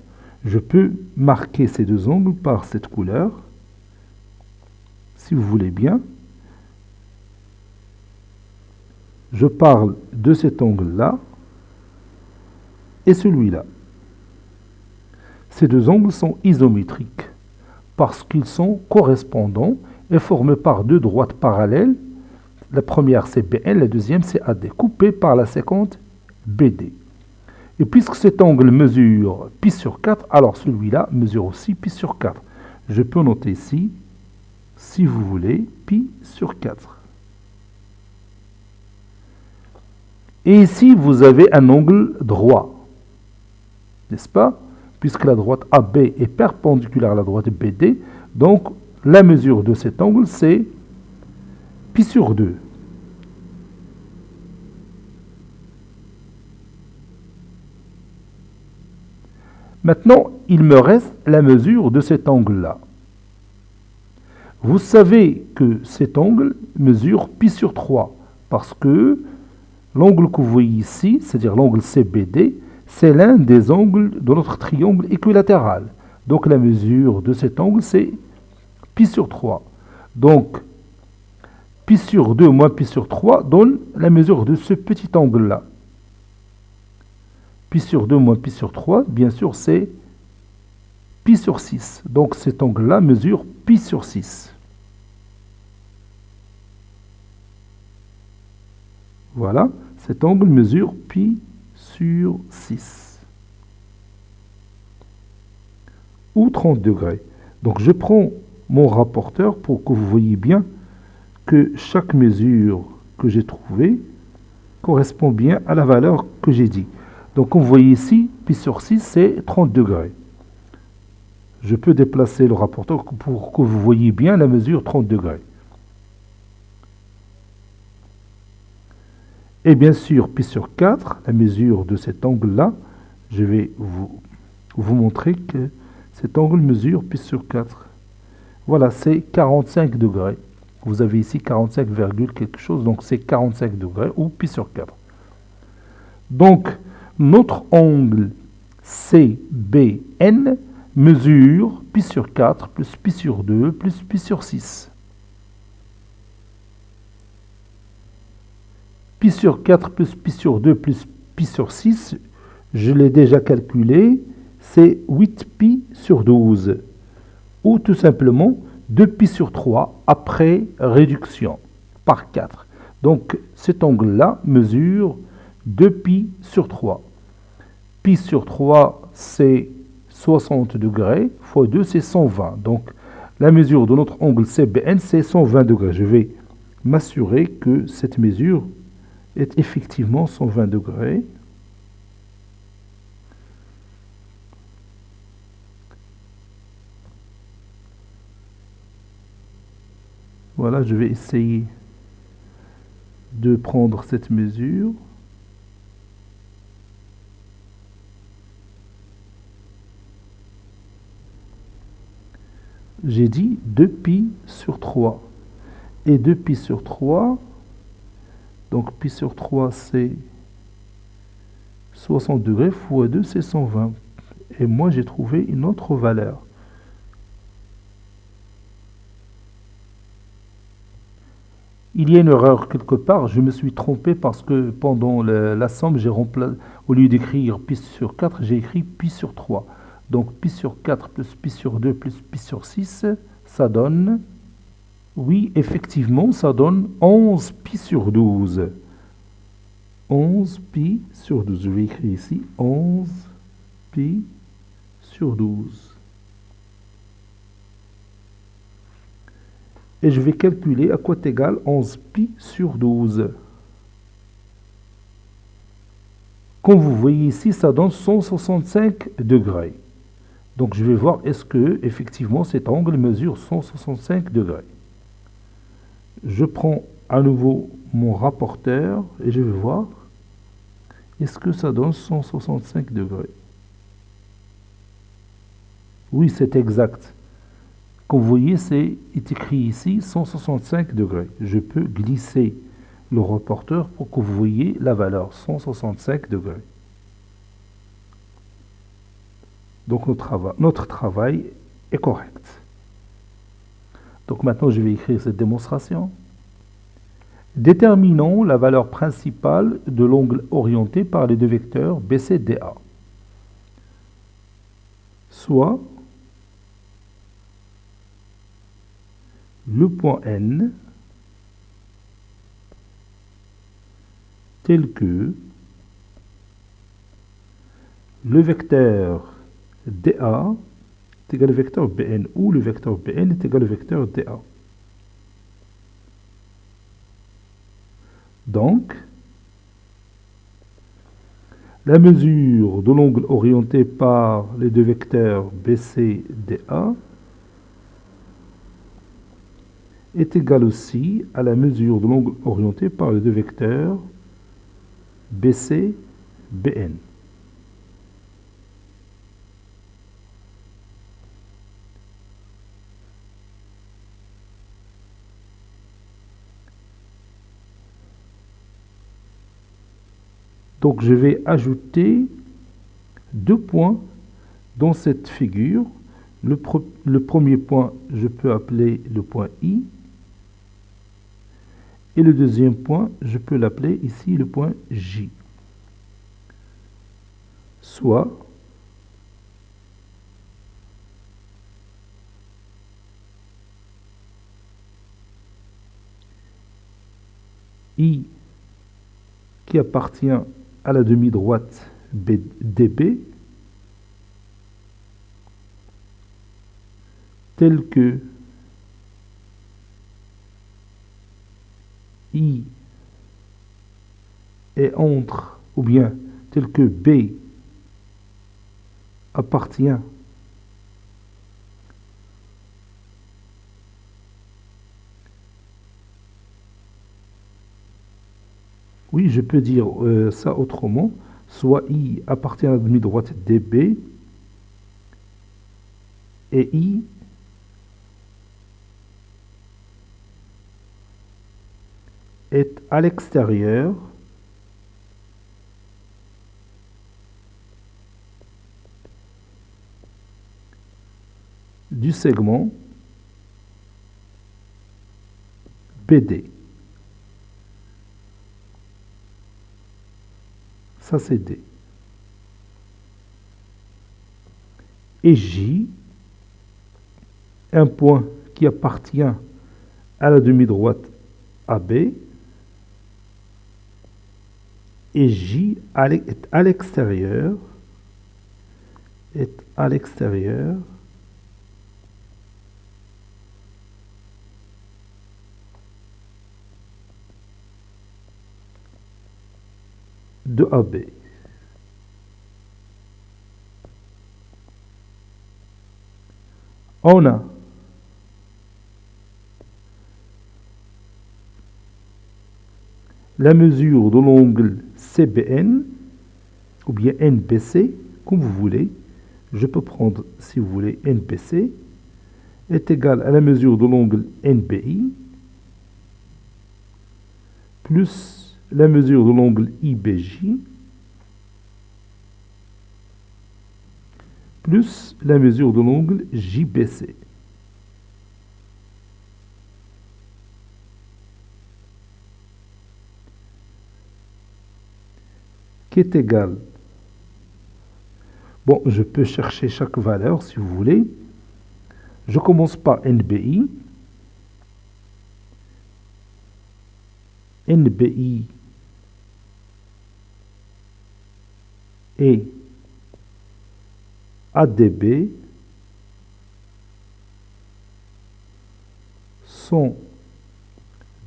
Je peux marquer ces deux angles par cette couleur, si vous voulez bien. Je parle de cet angle-là et celui-là. Ces deux angles sont isométriques parce qu'ils sont correspondants et formés par deux droites parallèles. La première c'est BN, la deuxième c'est AD, coupées par la séquence BD. Et puisque cet angle mesure pi sur 4, alors celui-là mesure aussi pi sur 4. Je peux noter ici, si vous voulez, pi sur 4. Et ici, vous avez un angle droit, n'est-ce pas? Puisque la droite AB est perpendiculaire à la droite BD, donc la mesure de cet angle, c'est pi sur 2. Maintenant, il me reste la mesure de cet angle-là. Vous savez que cet angle mesure pi sur 3, parce que l'angle que vous voyez ici, c'est-à-dire l'angle CBD, c'est l'un des angles de notre triangle équilatéral. Donc la mesure de cet angle, c'est pi sur 3. Donc, pi sur 2 moins pi sur 3 donne la mesure de ce petit angle-là. Pi sur 2 moins pi sur 3, bien sûr, c'est pi sur 6. Donc cet angle-là mesure pi sur 6. Voilà, cet angle mesure pi sur 6. Ou 30 degrés. Donc je prends mon rapporteur pour que vous voyez bien que chaque mesure que j'ai trouvé correspond bien à la valeur que j'ai dit. Donc, comme vous voyez ici, pi sur 6, c'est 30 degrés. Je peux déplacer le rapporteur pour que vous voyez bien la mesure 30 degrés. Et bien sûr, pi sur 4, la mesure de cet angle-là, je vais vous montrer que cet angle mesure pi sur 4. Voilà, c'est 45 degrés. Vous avez ici 45, quelque chose, donc c'est 45 degrés ou pi sur 4. Donc, notre angle CBN mesure pi sur 4 plus pi sur 2 plus pi sur 6. Pi sur 4 plus pi sur 2 plus pi sur 6, je l'ai déjà calculé, c'est 8 pi sur 12. Ou tout simplement 2 pi sur 3 après réduction par 4. Donc cet angle-là mesure 2 pi sur 3. Pi sur 3, c'est 60 degrés, fois 2, c'est 120. Donc la mesure de notre angle CBN, c'est 120 degrés. Je vais m'assurer que cette mesure est effectivement 120 degrés. Voilà, je vais essayer de prendre cette mesure. J'ai dit 2 pi sur 3. Et 2 pi sur 3, donc pi sur 3 c'est 60 degrés, fois 2 c'est 120. Et moi j'ai trouvé une autre valeur. Il y a une erreur quelque part, je me suis trompé parce que pendant la somme, au lieu d'écrire pi sur 4, j'ai écrit pi sur 3. Donc pi sur 4 plus pi sur 2 plus pi sur 6, ça donne, oui, effectivement, ça donne 11 pi sur 12. 11 pi sur 12. Je vais écrire ici 11 pi sur 12. Et je vais calculer à quoi est égal 11 pi sur 12. Comme vous voyez ici, ça donne 165 degrés. Donc je vais voir est-ce que effectivement cet angle mesure 165 degrés. Je prends à nouveau mon rapporteur et je vais voir est-ce que ça donne 165 degrés. Oui, c'est exact. Comme vous voyez, c'est écrit ici 165 degrés. Je peux glisser le rapporteur pour que vous voyez la valeur 165 degrés. Donc notre travail est correct. Donc maintenant, je vais écrire cette démonstration. Déterminons la valeur principale de l'angle orienté par les deux vecteurs BCDA. Soit le point N tel que le vecteur DA est égal au vecteur BN ou le vecteur BN est égal au vecteur DA. Donc, la mesure de l'angle orienté par les deux vecteurs BC, DA est égale aussi à la mesure de l'angle orienté par les deux vecteurs BC, BN. Donc je vais ajouter 2 points dans cette figure. Le premier point, je peux appeler le point I. Et le deuxième point, je peux l'appeler ici le point J. Soit I qui appartient à la demi-droite DB tel que I est entre, ou bien tel que B appartient oui, je peux dire ça autrement. Soit I appartient à la demi-droite DB et I est à l'extérieur du segment BD. Ça, c'est D. Et J, un point qui appartient à la demi-droite AB, et J est à l'extérieur, de AB. On a la mesure de l'angle CBN ou bien NBC, comme vous voulez. Je peux prendre, si vous voulez, NBC est égal à la mesure de l'angle NBI plus la mesure de l'angle IBJ plus la mesure de l'angle JBC. Qui est égal. Bon, je peux chercher chaque valeur si vous voulez. Je commence par NBI. NBI et ADB sont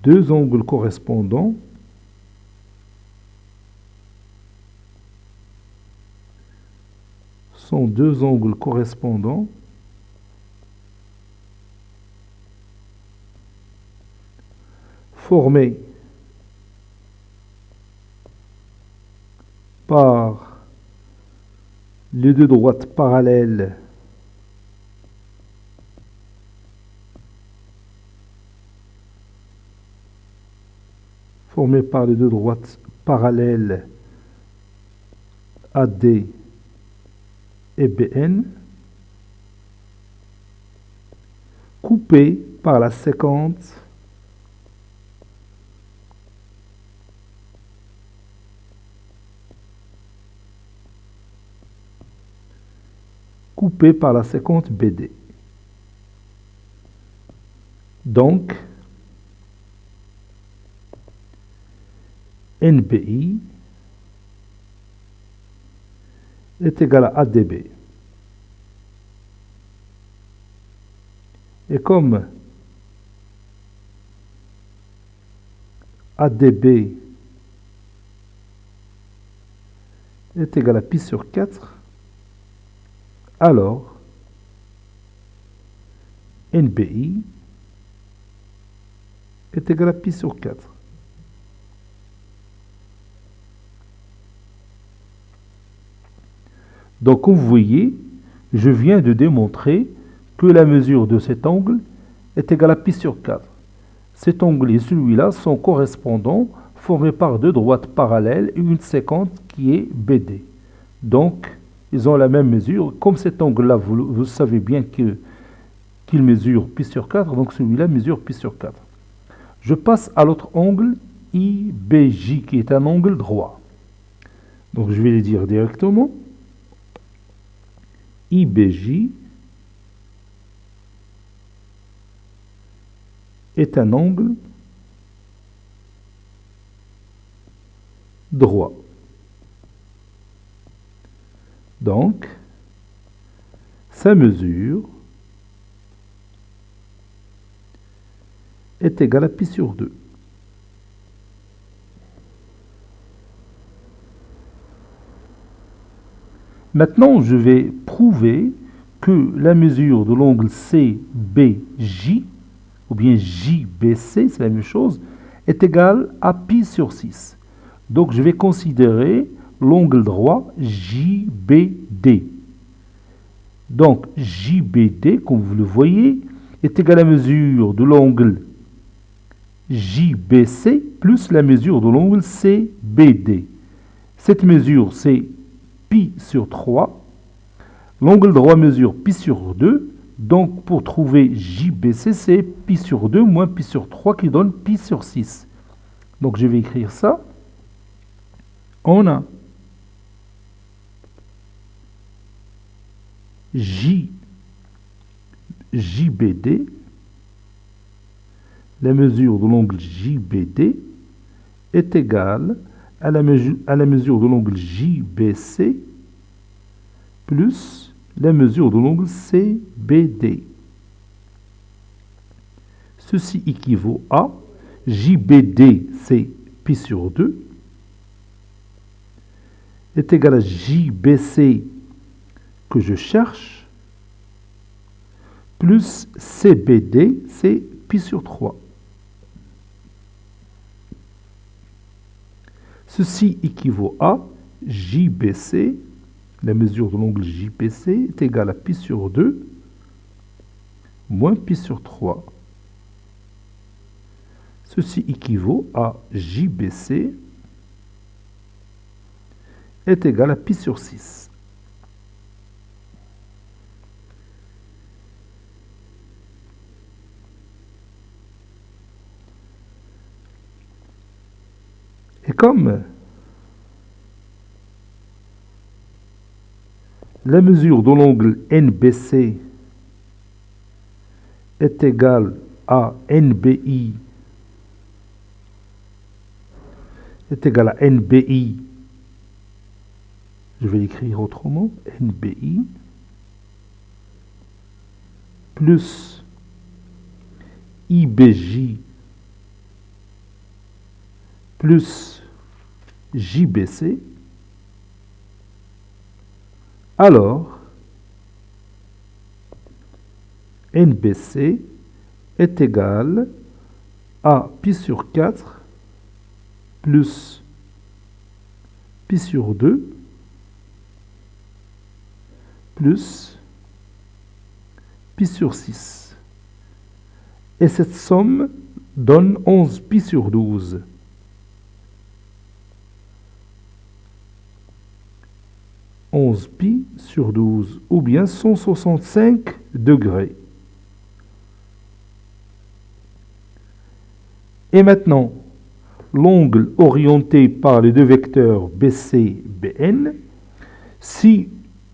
deux angles correspondants formés par les deux droites parallèles AD et BN, coupés par la séquence BD. Donc, NBI est égal à ADB. Et comme ADB est égal à pi sur 4, alors NBI est égal à pi sur 4. Donc, comme vous voyez, je viens de démontrer que la mesure de cet angle est égale à pi sur 4. Cet angle et celui-là sont correspondants, formés par deux droites parallèles et une séquence qui est BD. Donc, ils ont la même mesure. Comme cet angle-là, vous savez bien qu'il mesure pi sur 4, donc celui-là mesure pi sur 4. Je passe à l'autre angle, IBJ, qui est un angle droit. Donc, je vais les dire directement. IBJ est un angle droit. Donc, sa mesure est égale à pi sur 2. Maintenant, je vais prouver que la mesure de l'angle CBJ, ou bien JBC, c'est la même chose, est égale à pi sur 6. Donc, je vais considérer l'angle droit JBD. Donc, JBD, comme vous le voyez, est égal à la mesure de l'angle JBC plus la mesure de l'angle CBD. Cette mesure, c'est pi sur 3. L'angle droit mesure pi sur 2. Donc, pour trouver JBC, c'est pi sur 2 moins pi sur 3 qui donne pi sur 6. Donc, je vais écrire ça. On a JBD, la mesure de l'angle JBD est égale à la mesure de l'angle JBC plus la mesure de l'angle CBD. Ceci équivaut à JBD, c'est pi sur 2, est égal à JBC que je cherche, plus CBD, c'est pi sur 3. Ceci équivaut à JBC, la mesure de l'angle JBC est égale à pi sur 2 moins pi sur 3. Ceci équivaut à JBC est égal à pi sur 6. Et comme la mesure de l'angle NBC est égale à NBI est égal à NBI, je vais l'écrire autrement, NBI plus IBJ plus JBC, alors NBC est égal à pi sur 4 plus pi sur 2 plus pi sur 6. Et cette somme donne 11 pi sur 12. 11 pi sur 12, ou bien 165 degrés. Et maintenant, l'angle orienté par les deux vecteurs BC, BN, si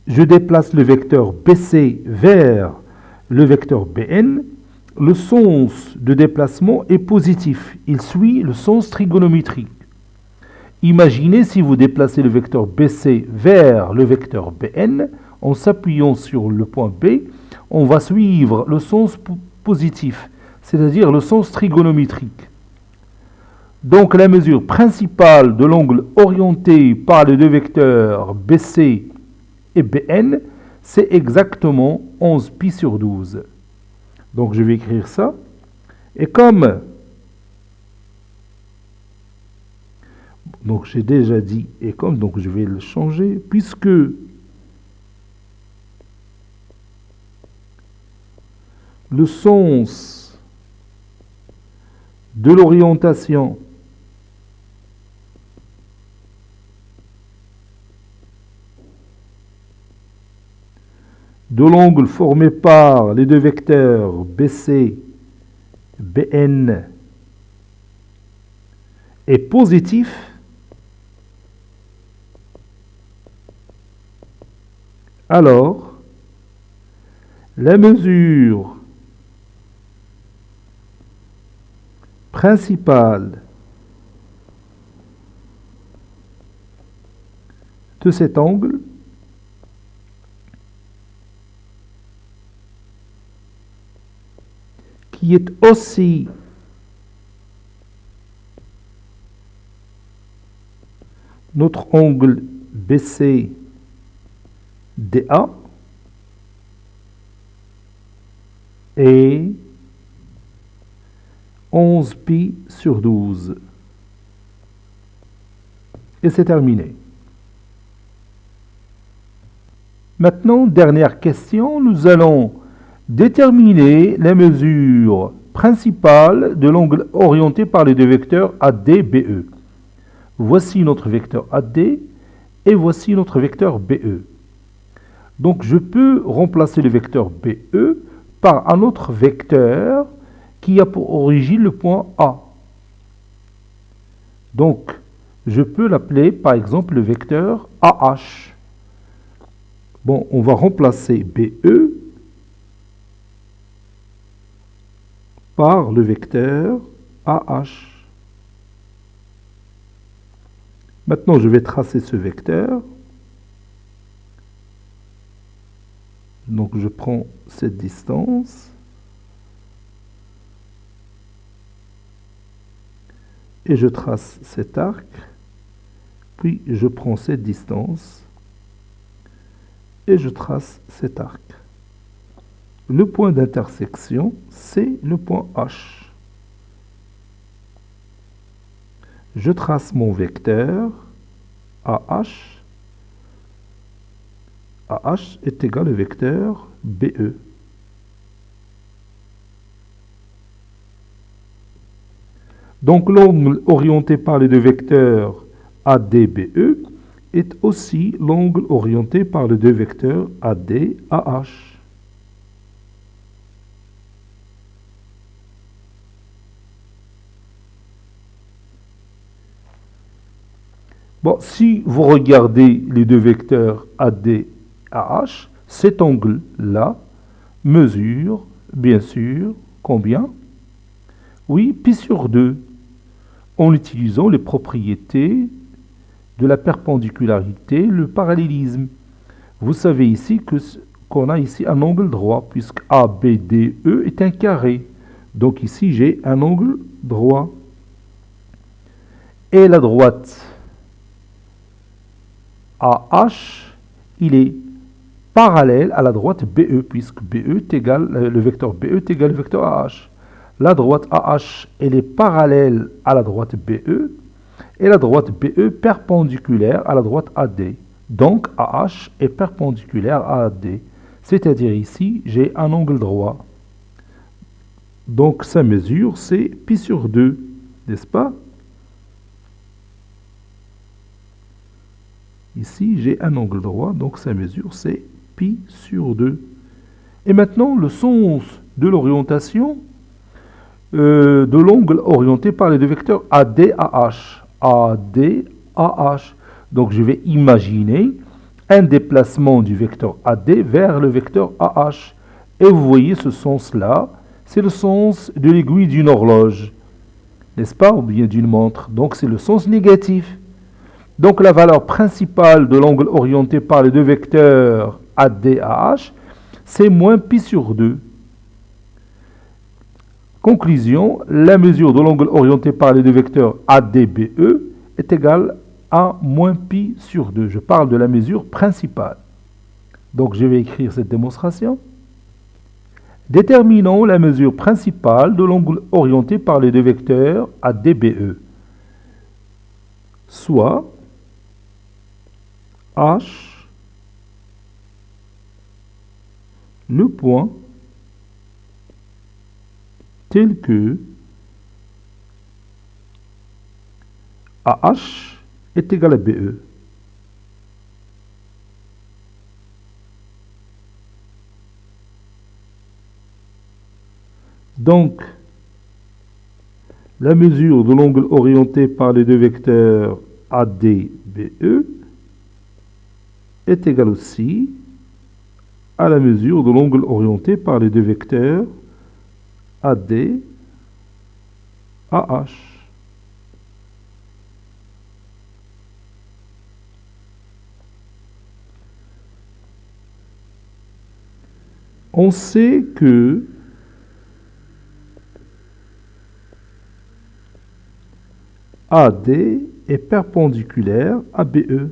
je déplace le vecteur BC vers le vecteur BN, le sens de déplacement est positif. Il suit le sens trigonométrique. Imaginez si vous déplacez le vecteur BC vers le vecteur BN, en s'appuyant sur le point B, on va suivre le sens positif, c'est-à-dire le sens trigonométrique. Donc la mesure principale de l'angle orienté par les deux vecteurs BC et BN, c'est exactement 11 pi sur 12. Donc je vais écrire ça. Et comme, donc j'ai déjà dit et comme, donc je vais le changer, puisque le sens de l'orientation de l'angle formé par les deux vecteurs BC, BN est positif, alors la mesure principale de cet angle qui est aussi notre angle BC DA est 11 pi sur 12. Et c'est terminé. Maintenant, dernière question, nous allons déterminer les mesures principales de l'angle orienté par les deux vecteurs AD-BE. Voici notre vecteur AD et voici notre vecteur BE. Donc je peux remplacer le vecteur BE par un autre vecteur qui a pour origine le point A. Donc je peux l'appeler par exemple le vecteur AH. Bon, on va remplacer BE par le vecteur AH. Maintenant, je vais tracer ce vecteur. Donc, je prends cette distance. Et je trace cet arc. Puis, je prends cette distance. Et je trace cet arc. Le point d'intersection, c'est le point H. Je trace mon vecteur AH. AH est égal au vecteur BE. Donc l'angle orienté par les deux vecteurs AD-BE est aussi l'angle orienté par les deux vecteurs AD-AH. Bon, si vous regardez les deux vecteurs AD-AH, cet angle-là mesure, bien sûr, combien? Oui, pi sur 2, en utilisant les propriétés de la perpendicularité, le parallélisme. Vous savez ici qu'on a ici un angle droit, puisque ABDE est un carré. Donc ici, j'ai un angle droit. Et la droite AH, il est parallèle à la droite BE, puisque BE est égal, le vecteur BE est égal au vecteur AH. La droite AH, elle est parallèle à la droite BE, et la droite BE perpendiculaire à la droite AD. Donc AH est perpendiculaire à AD. C'est-à-dire ici, j'ai un angle droit. Donc sa mesure, c'est pi sur 2, n'est-ce pas? Ici, j'ai un angle droit, donc sa mesure, c'est pi sur 2. Et maintenant, le sens de l'orientation de l'angle orienté par les deux vecteurs AD-AH. AD-AH. Donc, je vais imaginer un déplacement du vecteur AD vers le vecteur AH. Et vous voyez ce sens-là, c'est le sens de l'aiguille d'une horloge, n'est-ce pas, ou bien d'une montre. Donc, c'est le sens négatif. Donc la valeur principale de l'angle orienté par les deux vecteurs AD-AH, c'est moins pi sur 2. Conclusion, la mesure de l'angle orienté par les deux vecteurs AD-BE est égale à moins pi sur 2. Je parle de la mesure principale. Donc je vais écrire cette démonstration. Déterminons la mesure principale de l'angle orienté par les deux vecteurs AD-BE, soit H, le point tel que AH est égal à BE. Donc, la mesure de l'angle orienté par les deux vecteurs AD-BE est égale aussi à la mesure de l'angle orienté par les deux vecteurs AD, AH. On sait que AD est perpendiculaire à BE.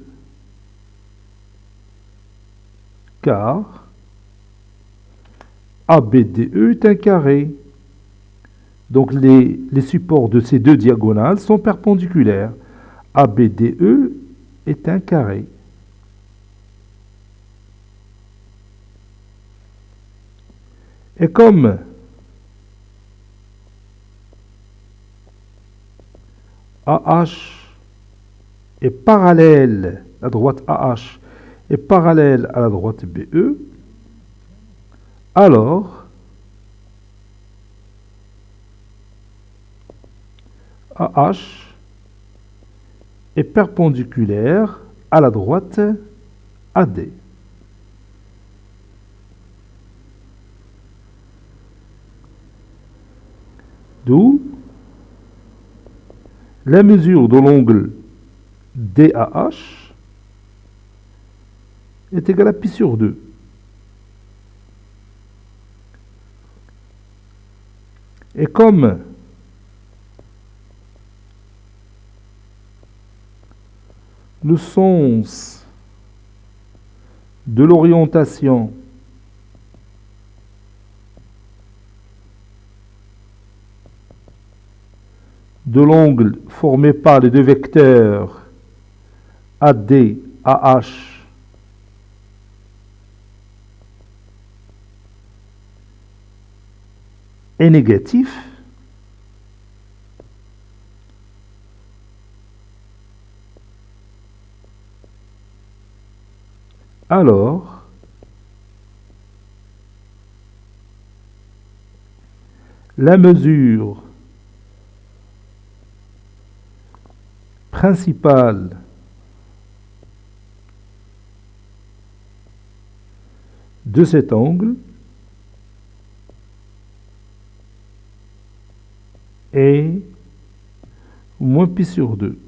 car ABDE est un carré. Donc les supports de ces deux diagonales sont perpendiculaires. ABDE est un carré. Et comme AH est parallèle, la droite AH est parallèle à la droite BE, alors AH est perpendiculaire à la droite AD. D'où la mesure de l'angle DAH est égale à pi sur 2. Et comme le sens de l'orientation de l'angle formé par les deux vecteurs AD, AH est négatif, alors la mesure principale de cet angle est moins pi sur 2,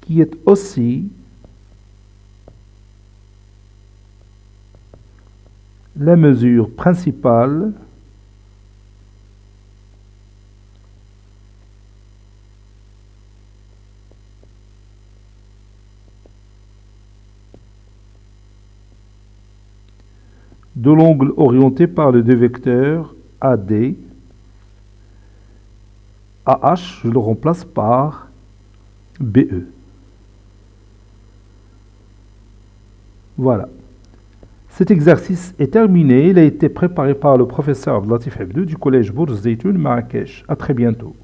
qui est aussi la mesure principale de l'angle orienté par les deux vecteurs AD. AH, je le remplace par BE. Voilà. Cet exercice est terminé. Il a été préparé par le professeur Abdelatif Hebdou du collège Bourz Zeytoun Marrakech. À très bientôt.